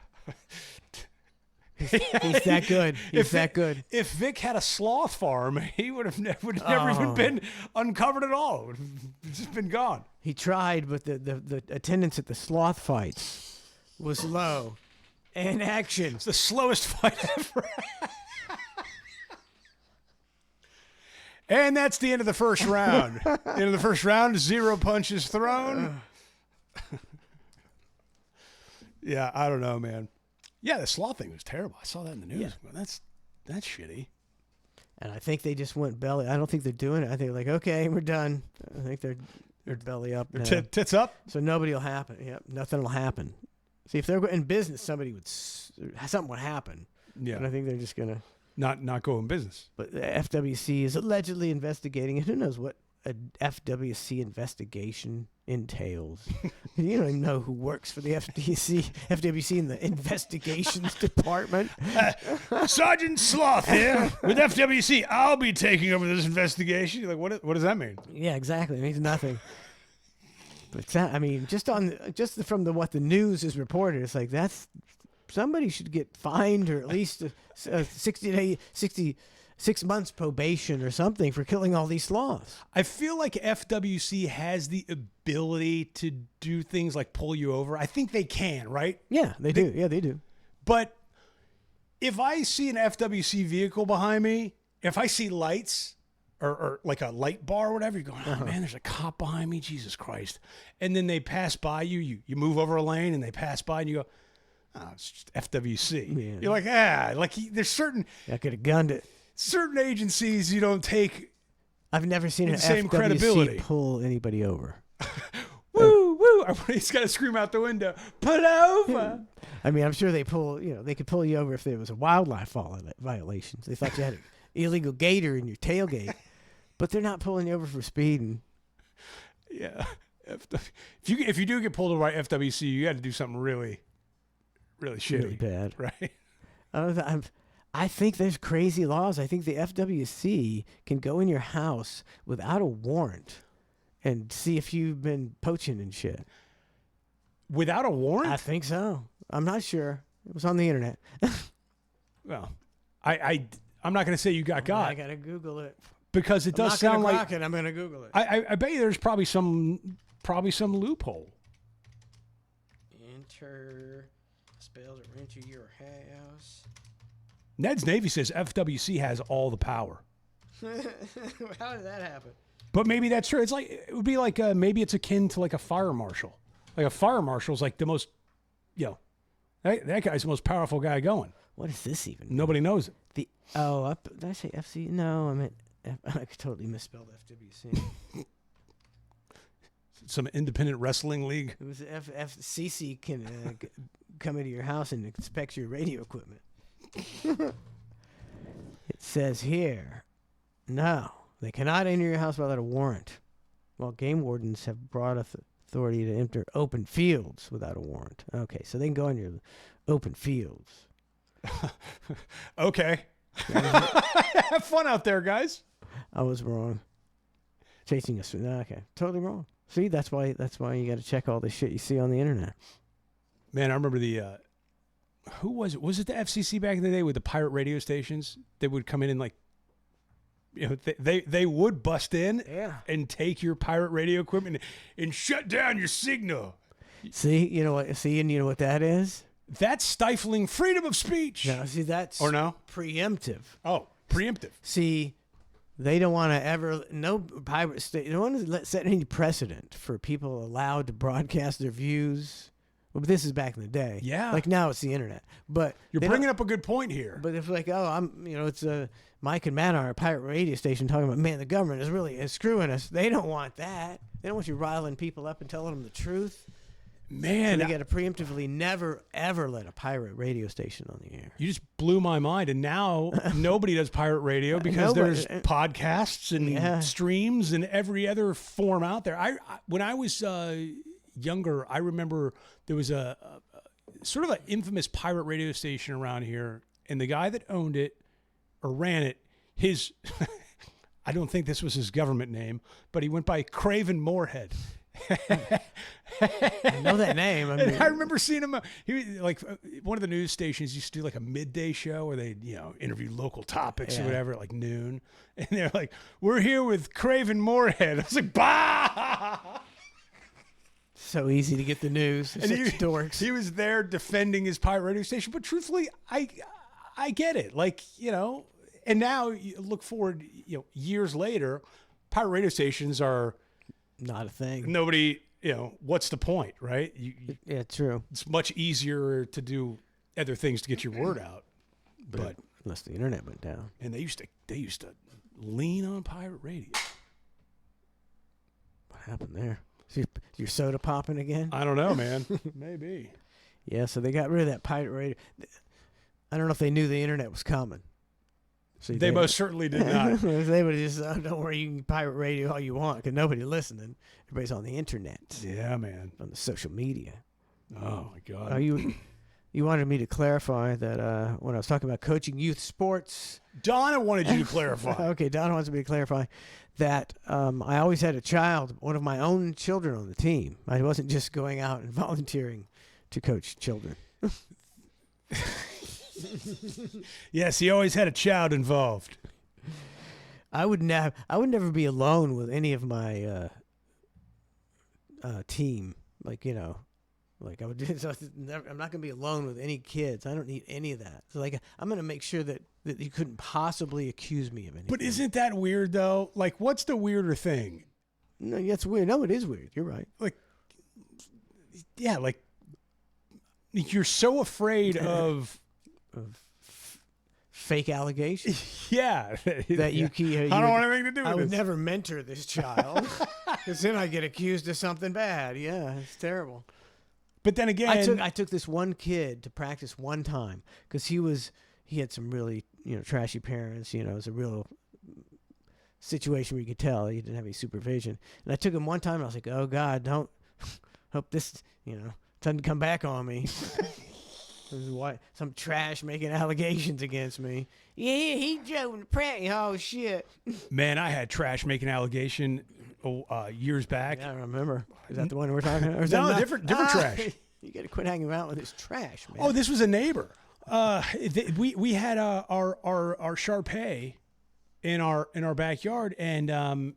He's that good. He's that good. If Vic had a sloth farm, he would have never even been uncovered at all. It would have just been gone. He tried, but the attendance at the sloth fights was low. And action. It's the slowest fight ever. And that's the end of the first round. End of the first round, 0 punches thrown. Yeah, I don't know, man. Yeah, the sloth thing was terrible. I saw that in the news. Yeah. Well, that's shitty. And I think they just went belly. I don't think they're doing it. I think like, okay, we're done. I think they're belly up. Tits up. So nobody will happen. Yep, nothing will happen. See, if they're in business, something would happen. Yeah. And I think they're just gonna not go in business. But the FWC is allegedly investigating, and who knows what an FWC investigation entails. You don't even know who works for the FWC in the investigations department. Sergeant Sloth here with FWC. I'll be taking over this investigation. You're like, what does that mean? Yeah, exactly. It means nothing. But I mean, just from what the news is reported, it's like somebody should get fined or at least 6 months probation or something for killing all these sloths. I feel like FWC has the ability to do things like pull you over. I think they can, right? Yeah, they do. Yeah, they do. But if I see an FWC vehicle behind me, if I see lights or like a light bar or whatever, you're going, oh, man, there's a cop behind me. Jesus Christ. And then they pass by you. You move over a lane and they pass by and you go, oh, it's just FWC. Yeah. You're like, there's certain... I could have gunned it. Certain agencies you don't take. I've never seen an same FWC credibility pull anybody over. Woo, woo. He's got to scream out the window, pull over. I mean, I'm sure they could pull you over if there was a wildlife violation. They thought you had an illegal gator in your tailgate, but they're not pulling you over for speeding. Yeah. If you do get pulled over by FWC, you got to do something really, really shitty. Really bad. Right? I think there's crazy laws. I think the FWC can go in your house without a warrant and see if you've been poaching and shit. Without a warrant? I think so. I'm not sure. It was on the internet. Well, I'm not going to say you got. I got to Google it. Because it does sound like... I'm going to Google it. I bet you there's probably some loophole. Enter spells or enter your house. Ned's Navy says FWC has all the power. How did that happen? But maybe that's true. It would be like maybe it's akin to like a fire marshal. Like a fire marshal's like the most, that guy's the most powerful guy going. What is this even? Nobody knows it. Did I say FC? No, I meant I totally misspelled FWC. Some independent wrestling league. It was FCC can come into your house and inspect your radio equipment. It says here, no, they cannot enter your house without a warrant, while game wardens have broad authority to enter open fields without a warrant. Okay, so they can go in your open fields. Okay. Have fun out there, guys. I was wrong. Chasing us. Okay, totally wrong. See, that's why you got to check all this shit you see on the internet. Man, I remember the... who was it? Was it the FCC back in the day with the pirate radio stations? They would come in and they would bust in and take your pirate radio equipment and shut down your signal. See, you know what? And you know what that is? That's stifling freedom of speech. No, see, that's preemptive. Oh, preemptive. See, they don't want to no pirate state. They don't want to set any precedent for people allowed to broadcast their views. Well, but this is back in the day. Yeah. Like now it's the internet. But you're bringing up a good point here. But if it's Mike and Matt are a pirate radio station talking about, man, the government is really screwing us. They don't want that. They don't want you riling people up and telling them the truth. Man. So they got to preemptively never, ever let a pirate radio station on the air. You just blew my mind. And now nobody does pirate radio because there's podcasts and streams and every other form out there. When I was younger, I remember there was a sort of an infamous pirate radio station around here, and the guy that owned it or ran it, I don't think this was his government name, but he went by Craven Moorhead. I know that name. I remember seeing him. He was like one of the news stations used to do like a midday show where they interview local topics or whatever at like noon, and they're like, "We're here with Craven Moorhead." I was like, "Bah!" So easy to get the news. And dorks. He was there defending his pirate radio station, but truthfully, I get it. Like, and now you look forward, years later, pirate radio stations are not a thing. Nobody, what's the point, right? Yeah, true. It's much easier to do other things to get your word out. But unless the internet went down. And they used to lean on pirate radio. What happened there? Is your soda popping again? I don't know, man. Maybe. Yeah, so they got rid of that pirate radio. I don't know if they knew the internet was coming. See, They most certainly did not. They would just, don't worry, you can pirate radio all you want because nobody's listening. Everybody's on the internet. Yeah, man. On the social media. Oh, my God. You wanted me to clarify that when I was talking about coaching youth sports. Donna wanted you to clarify. Okay, Donna wants me to clarify that I always had a child, one of my own children on the team. I wasn't just going out and volunteering to coach children. Yes, he always had a child involved. I would never be alone with any of my team. Like, you know, like I would. So I'm not going to be alone with any kids. I don't need any of that. So like, I'm going to make sure that you couldn't possibly accuse me of anything. But isn't that weird though? Like, what's the weirder thing? No, that's weird. No, it is weird. You're right. Like, yeah, like you're so afraid of fake allegations. Yeah, that you I don't want anything to do with I would this. never mentor this child because then I get accused of something bad. Yeah, it's terrible. But then again, I took this one kid to practice one time because he had some really trashy parents. You know, it was a real situation where you could tell he didn't have any supervision. And I took him one time and I was like, oh God, don't hope this doesn't come back on me. Why some trash making allegations against me? Yeah, he drove the practice. Oh shit! Man, I had trash making allegation years back. Yeah, I remember. Is that the one we're talking about? Or is No, that different trash. You got to quit hanging around with this trash, man. Oh, this was a neighbor. We had our Shar-Pei in our backyard, and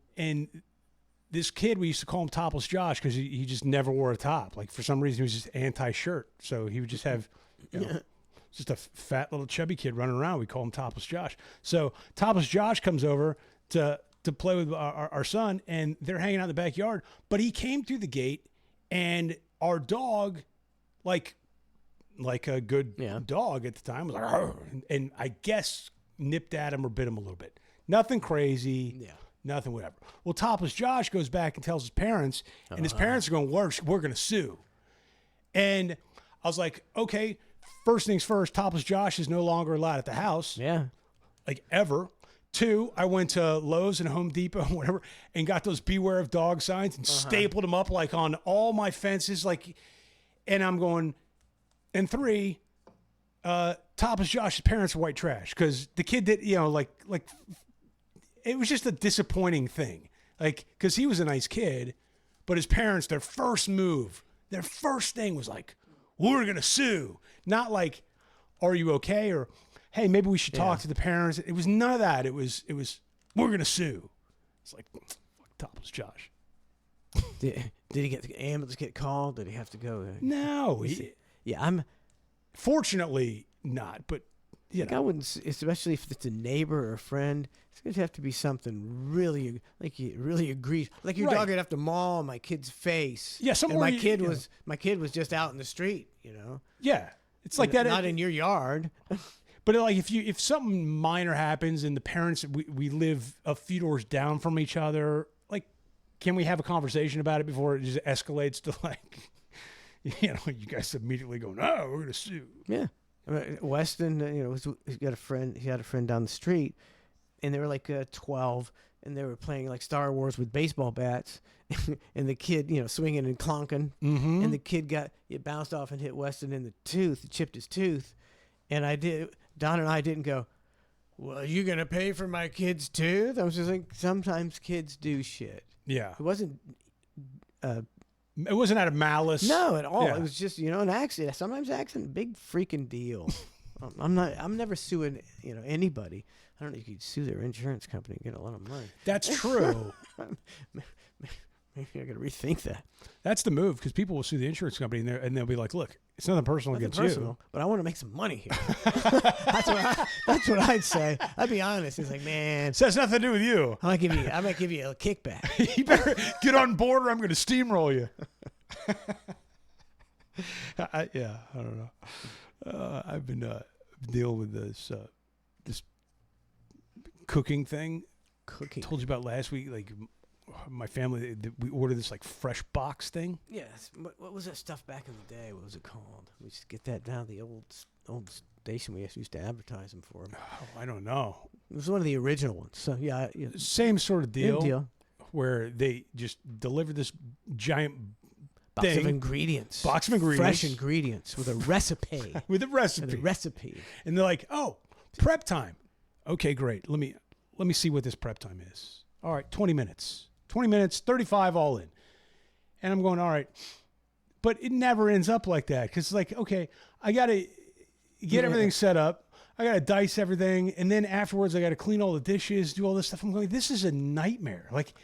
this kid, we used to call him Topless Josh because he just never wore a top. Like for some reason, he was just anti-shirt, so he would just have. Just a fat little chubby kid running around. We call him Topless Josh. So Topless Josh comes over to play with our son, and they're hanging out in the backyard. But he came through the gate, and our dog, like a good dog at the time, was like, "Arr!" And I guess nipped at him or bit him a little bit. Nothing crazy. Yeah. Nothing, whatever. Well, Topless Josh goes back and tells his parents, and his parents are going, we're going to sue. And I was like, okay. First things first, Topless Josh is no longer allowed at the house. Yeah. Like ever. 2, I went to Lowe's and Home Depot and whatever and got those beware of dog signs and stapled them up like on all my fences. Like, and I'm going, and 3, Topless Josh's parents are white trash because the kid that, like it was just a disappointing thing. Like, because he was a nice kid, but his parents, their first thing was like, we're going to sue. Not like, are you okay? Or, hey, maybe we should talk to the parents. It was none of that. It was we're going to sue. It's like, fuck Topless Josh. Did he get the ambulance get called? Did he have to go? No. I'm. Fortunately not, but, I wouldn't, especially if it's a neighbor or a friend, it's going to have to be something really, like you really agree. Like your dog would have to maul my kid's face. Yeah, somewhere. And my kid was just out in the street, Yeah. It's like that. Not in your yard. But like if something minor happens and the parents, we live a few doors down from each other, like, can we have a conversation about it before it just escalates to like, you guys immediately go, no, we're going to sue. Yeah. Weston, he had a friend down the street, and they were like 12, and they were playing like Star Wars with baseball bats, and the kid, swinging and clonking, and the kid it bounced off and hit Weston in the tooth, chipped his tooth, and Don and I didn't go, well, are you gonna pay for my kid's tooth? I was just like, sometimes kids do shit. Yeah, it wasn't out of malice. No, at all. Yeah. It was just an accident. Sometimes accident, big freaking deal. I'm never suing anybody. I don't know if you could sue their insurance company and get a lot of money. That's true. Maybe I got to rethink that. That's the move because people will sue the insurance company and they'll be like, "Look, it's nothing personal against you, but I want to make some money here." That's what I'd say. I'd be honest. It's like, man, it has nothing to do with you. I might give you a kickback. You better get on board, or I'm going to steamroll you. I don't know. I've been dealing with this cooking thing. Cooking. Told you about last week, like. My family, we ordered this like fresh box thing. Yes. What was that stuff back in the day? What was it called? We used to get that down at the old station we used to advertise them for. Oh, I don't know. It was one of the original ones. So yeah, Same sort of Same deal. deal. Where they just deliver this giant Box thing, of ingredients. box of ingredients, Fresh ingredients with a recipe. with a recipe. With a recipe. And they're like, "Oh, prep time. Okay, great. Let me see what this prep time is. All right, 20 minutes. 20 minutes, 35 all in." And I'm going, "All right." But it never ends up like that because it's like, okay, I got to get everything set up. I got to dice everything. And then afterwards, I got to clean all the dishes, do all this stuff. I'm going, this is a nightmare. Like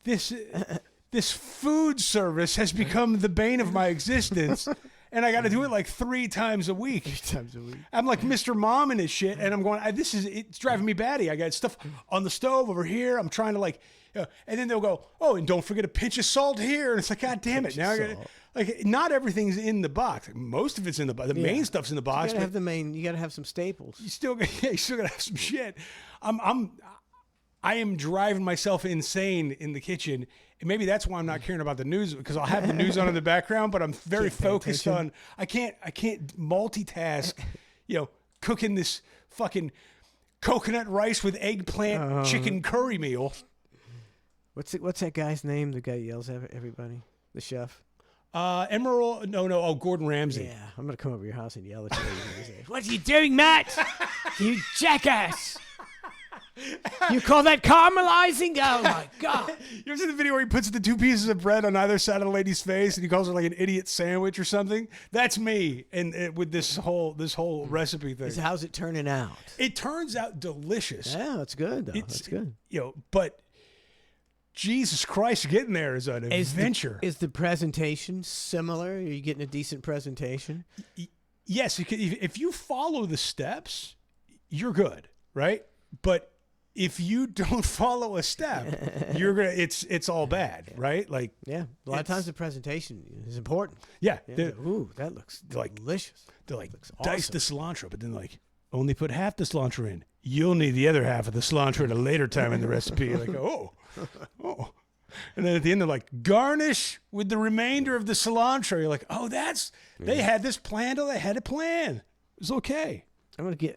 this food service has become the bane of my existence. And I got to do it like 3 times a week. 3 times a week. I'm like Mr. Mom and this shit. And I'm going, it's driving me batty. I got stuff on the stove over here. I'm trying to like, and then they'll go, "Oh, and don't forget a pinch of salt here." And it's like, God damn it. Now I got to, like, not everything's in the box. Most of it's in the box. The main stuff's in the box. You gotta have the main. You gotta have some staples. You still gotta have some shit. I am driving myself insane in the kitchen. And maybe that's why I'm not caring about the news, because I'll have the news on in the background, but I'm very focused on, I can't multitask, cooking this fucking coconut rice with eggplant chicken curry meal. What's that guy's name? The guy yells at everybody. The chef. Emerald. No. Gordon Ramsay. Yeah, I'm gonna come over your house and yell at you. What are you doing, Matt? You jackass! You call that caramelizing? Oh my God! You ever see the video where he puts the 2 pieces of bread on either side of the lady's face and he calls her like an idiot sandwich or something? That's me, and with this whole recipe thing. How's it turning out? It turns out delicious. Yeah, it's good though. It's good. But Jesus Christ, getting there is an adventure. Is the presentation similar? Are you getting a decent presentation? Yes, if you follow the steps, you're good, right? But if you don't follow a step, you're gonna. It's all bad, right? Like, yeah, a lot of times the presentation is important. Yeah. Ooh, that looks delicious. They're like, looks dice awesome. the cilantro, but then like, only put half the cilantro in. You'll need the other half of the cilantro at a later time in the recipe. You're like, oh. And then at the end, they're like, garnish with the remainder of the cilantro. You're like, oh, they had this planned. They had a plan. It was okay. I'm going to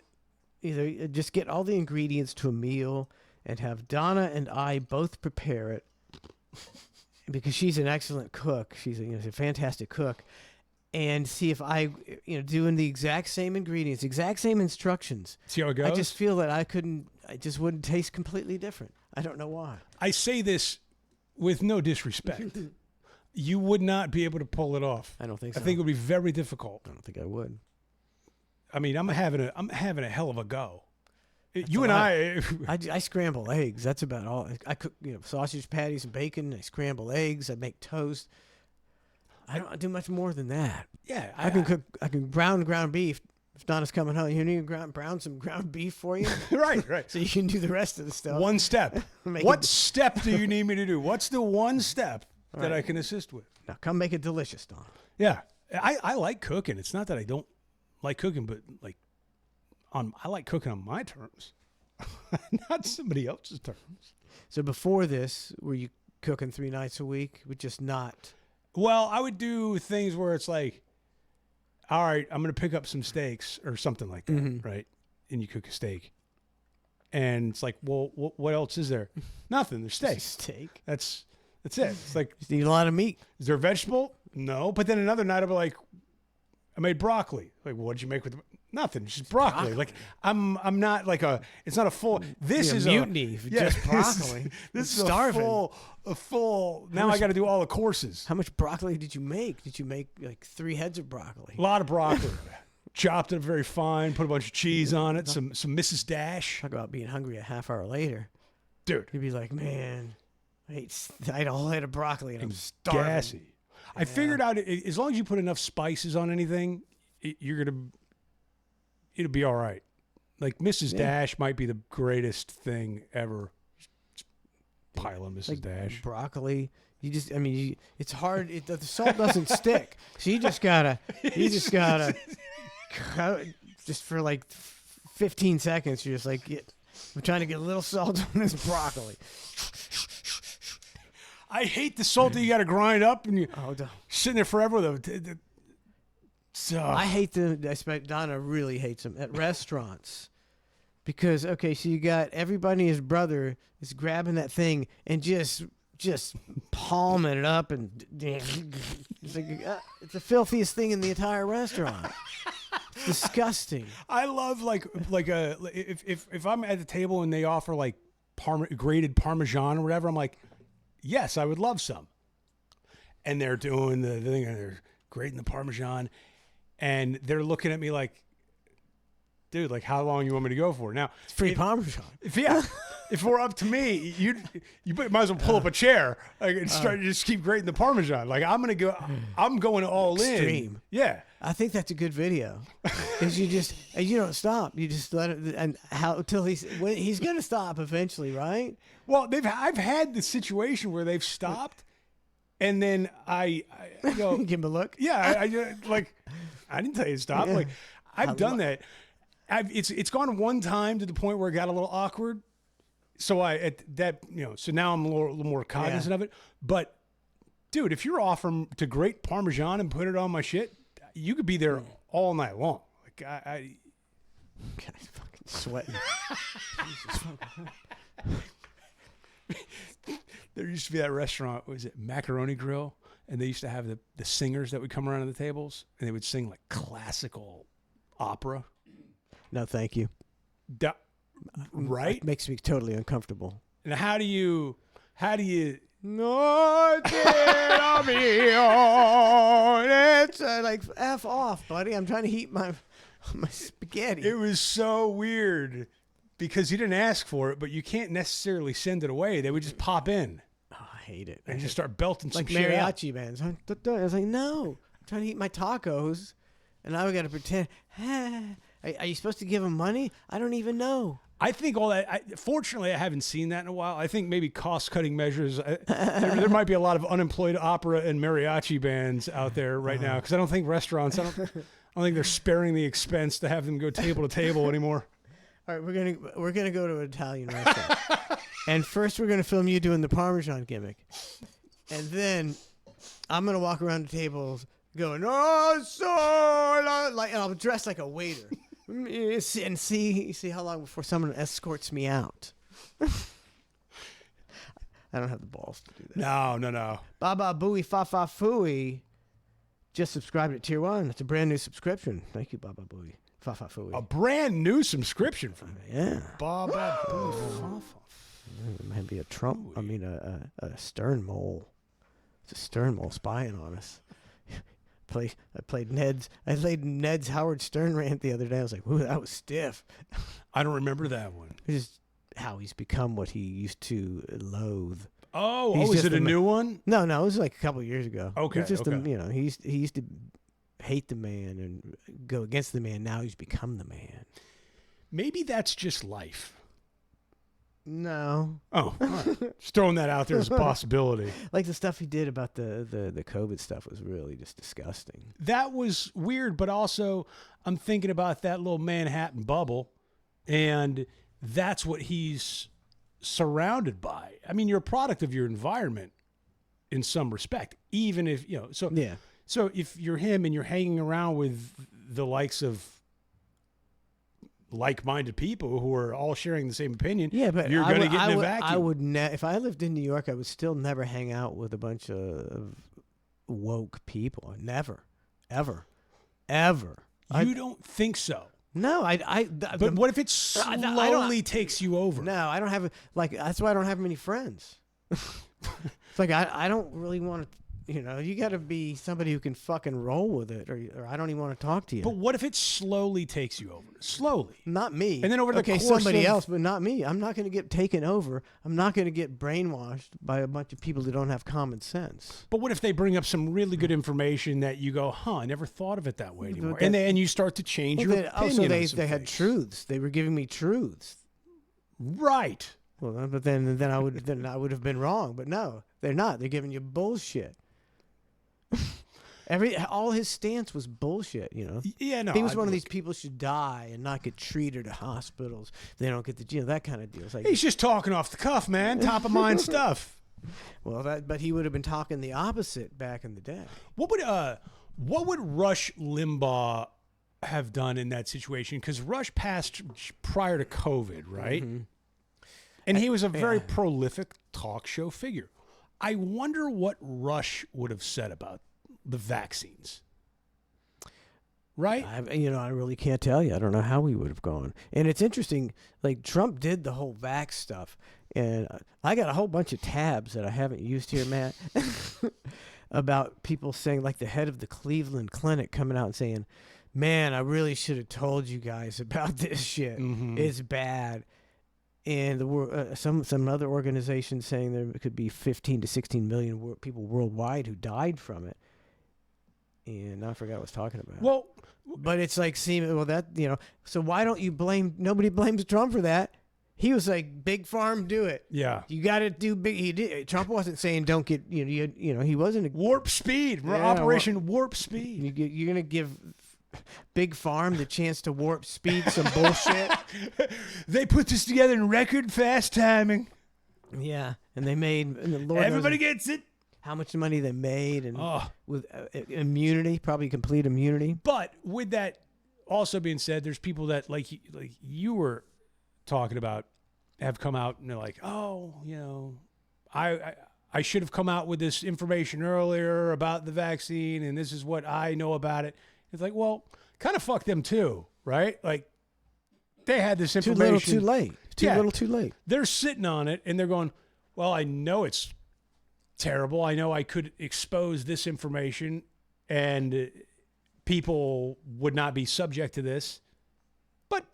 either just get all the ingredients to a meal and have Donna and I both prepare it, because she's an excellent cook. She's a fantastic cook. And see if I, doing the exact same ingredients, exact same instructions. See how it goes? I just feel that I just wouldn't taste completely different. I don't know why. I say this with no disrespect. You would not be able to pull it off. I don't think so. I think it would be very difficult. I don't think I would. I mean, I'm having a hell of a go. I scramble eggs. That's about all. I cook, sausage patties and bacon. I scramble eggs. I make toast. I don't do much more than that. Yeah, I can brown ground beef. If Donna's coming home, you need to brown some ground beef for you. right. So you can do the rest of the stuff. One step. What step do you need me to do? What's the one step that I can assist with? Now come make it delicious, Donna. Yeah, I like cooking. It's not that I don't like cooking, but I like cooking on my terms, not somebody else's terms. So before this, were you cooking 3 nights a week? With just not. Well, I would do things where it's like, all right, I'm going to pick up some steaks or something like that, right? And you cook a steak. And it's like, well, what else is there? Nothing. There's steak. Steak. That's it. It's like, you need a lot of meat. Is there a vegetable? No. But then another night I'll be like, I made broccoli. Like, what did you make with nothing? Just broccoli. Like, I'm not like it's not a full. This is mutiny. Just broccoli. This is starving. a full. Now I got to do all the courses. How much broccoli did you make? Did you make like 3 heads of broccoli? A lot of broccoli. Chopped it very fine. Put a bunch of cheese on it. Some Mrs. Dash. Talk about being hungry a half hour later, dude. You'd be like, man, I ate a whole head of broccoli and I'm starving. Gassy. Yeah. I figured out as long as you put enough spices on anything, it'll be all right. Like Mrs. Dash might be the greatest thing ever. Pile on Mrs. Dash. Broccoli. It's hard. The salt doesn't stick. So you just gotta just for like 15 seconds. You're just like, I'm trying to get a little salt on this broccoli. I hate the salt that you got to grind up and you sitting there forever. I hate Donna really hates them at restaurants. Because okay, so you got everybody and his brother is grabbing that thing and just palming it up, and it's like it's the filthiest thing in the entire restaurant. It's disgusting. I love if I'm at the table and they offer like grated Parmesan or whatever, I'm like, yes, I would love some. And they're doing the thing, and they're grating the Parmesan, and they're looking at me like, dude, like, how long you want me to go for? Now, it's free Parmesan. If we're up to me, you might as well pull up a chair and start just keep grating the Parmesan. Like, I'm going all extreme. In. Yeah, I think that's a good video. Because you don't stop. You just let it, and until he's gonna stop eventually, right? Well, I've had the situation where they've stopped, and then I go give him a look. Yeah, I didn't tell you to stop. Yeah. Like, I've done that. It's gone one time to the point where it got a little awkward. So so now I'm a little more cognizant of it. But dude, if you're offering to grate Parmesan and put it on my shit, you could be there all night long. Like I guy's fucking sweating. There used to be that restaurant, was it Macaroni Grill? And they used to have the singers that would come around to the tables, and they would sing like classical opera. No, thank you. Right? It makes me totally uncomfortable. And how do you No, it's like F off, buddy. I'm trying to heat my spaghetti. It was so weird because you didn't ask for it, but you can't necessarily send it away. They would just pop in. Oh, I hate it. And just start belting some like shit mariachi bands. I was like, no, I'm trying to eat my tacos, and now we got to pretend. Are you supposed to give them money? I don't even know. I think all that. Fortunately, I haven't seen that in a while. I think maybe cost-cutting measures. There might be a lot of unemployed opera and mariachi bands out there right now, because I don't think restaurants. I don't think they're sparing the expense to have them go table to table anymore. All right, we're gonna go to an Italian restaurant, and first we're gonna film you doing the Parmesan gimmick, and then I'm gonna walk around the tables going, oh, so like, and I'll dress like a waiter. And see how long before someone escorts me out. I don't have the balls to do that. No. Baba Booey Fa Fa Fooey just subscribed at Tier 1. It's a brand new subscription. Thank you, Baba Booey Fa Fa Fooey. A brand new subscription from me. Yeah. Baba Booey Fa Fa. It might be a stern mole. It's a stern mole spying on us. I played Ned's Howard Stern rant the other day. I was like, "Ooh, that was stiff." I don't remember that one. It's just how he's become what he used to loathe. Oh, is it a new one? No, it was like a couple of years ago. Okay, it's just he used to hate the man and go against the man. Now he's become the man. Maybe that's just life. No. Oh, all right. Just throwing that out there as a possibility. Like the stuff he did about the COVID stuff was really just disgusting. That was weird, but also I'm thinking about that little Manhattan bubble, and that's what he's surrounded by. I mean, you're a product of your environment in some respect, even if, so yeah. So if you're him and you're hanging around with the likes of like-minded people who are all sharing the same opinion, yeah, but you're going to get in a vacuum. I would if I lived in New York, I would still never hang out with a bunch of woke people. Never, ever. You don't think so? No, but what if it slowly takes you over? No, I don't have that's why I don't have many friends. It's like I don't really want to. You got to be somebody who can fucking roll with it, or I don't even want to talk to you. But what if it slowly takes you over? Slowly. Not me. And then over the course somebody else, but not me. I'm not going to get taken over. I'm not going to get brainwashed by a bunch of people that don't have common sense. But what if they bring up some really good information that you go, I never thought of it that way anymore. And you start to change your opinion. They had truths. They were giving me truths. Right. Well, but then I would have been wrong. But no, they're not. They're giving you bullshit. All his stance was bullshit, Yeah, no. He was one of these people should die and not get treated at hospitals. They don't get that kind of deal. It's like, he's just talking off the cuff, man. Top of mind stuff. Well, but he would have been talking the opposite back in the day. What would Rush Limbaugh have done in that situation? Because Rush passed prior to COVID, right? Mm-hmm. And he was a very prolific talk show figure. I wonder what Rush would have said about the vaccines. Right? I really can't tell you. I don't know how we would have gone. And it's interesting, like Trump did the whole vax stuff. And I got a whole bunch of tabs that I haven't used here, Matt, about people saying, like the head of the Cleveland Clinic coming out and saying, man, I really should have told you guys about this shit. Mm-hmm. It's bad. And some other organizations saying there could be 15 to 16 million people worldwide who died from it. And I forgot what I was talking about. Well, but it's like, so why don't you nobody blames Trump for that. He was like, big farm, do it. Yeah. You got to do big. He did. Trump wasn't saying don't get, he wasn't. Warp speed. Operation Warp Speed. You're going to give Big Farm the chance to warp speed some bullshit. They put this together in record fast timing. Yeah. And they made, and the Lord everybody gets it. How much money they made, and with immunity, probably complete immunity. But with that also being said, there's people that like you were talking about have come out and they're like, oh, I should have come out with this information earlier about the vaccine, and this is what I know about it. It's like, well, kind of fuck them too, right? Like they had this information. Too little, too late. Too little, too late. They're sitting on it and they're going, well, I know it's terrible. I know I could expose this information and people would not be subject to this. But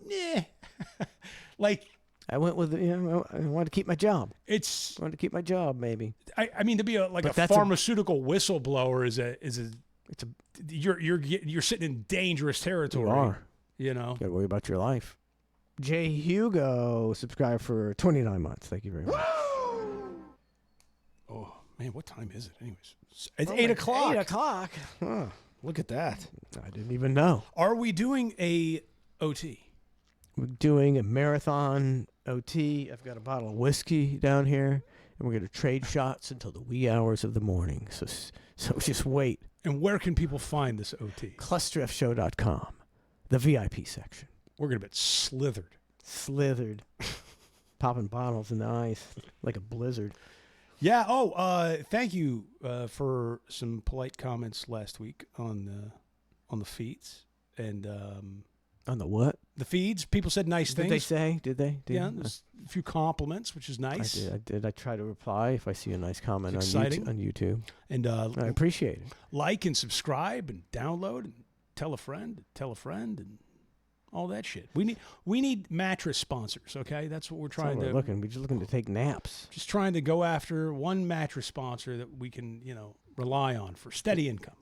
like I went with I wanted to keep my job. I wanted to keep my job, maybe. I mean, to be a pharmaceutical whistleblower is a you're sitting in dangerous territory. You are. Got to worry about your life. Jay Hugo subscribed for 29 months. Thank you very much. Oh man, what time is it? Anyways, it's 8 o'clock. 8 o'clock. Oh, look at that. I didn't even know. Are we doing a OT? We're doing a marathon OT. I've got a bottle of whiskey down here, and we're going to trade shots until the wee hours of the morning. So just wait. And where can people find this OT? ClusterFshow.com, the VIP section. We're going to get slithered. Popping bottles in the ice like a blizzard. Yeah. Oh, thank you for some polite comments last week on the feeds and on the what? The feeds. People said nice things. Did they say? Did they? Yeah. There's a few compliments, which is nice. I did. I try to reply if I see a nice comment on YouTube. And I appreciate it. Like and subscribe and download and tell a friend, and all that shit. We need mattress sponsors, okay? That's what we're trying to. We're just looking to take naps. Just trying to go after one mattress sponsor that we can, rely on for steady income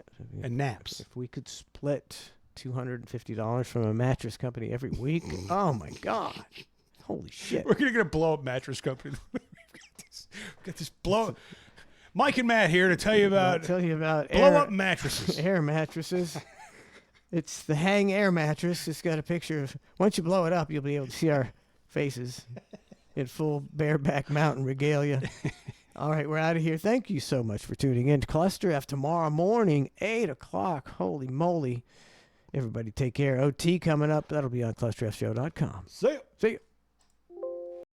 and naps. If we could split $250 from a mattress company every week, oh my God. Holy shit. We're going to blow up mattress company. We've got this blow. Mike and Matt here to tell you about blow up mattresses. Air mattresses. It's the Hang Air mattress. It's got a picture of, once you blow it up, you'll be able to see our faces in full bareback mountain regalia. All right, we're out of here. Thank you so much for tuning in to Cluster F tomorrow morning, 8 o'clock. Holy moly. Everybody take care. OT coming up. That'll be on ClusterFshow.com. See ya. See ya.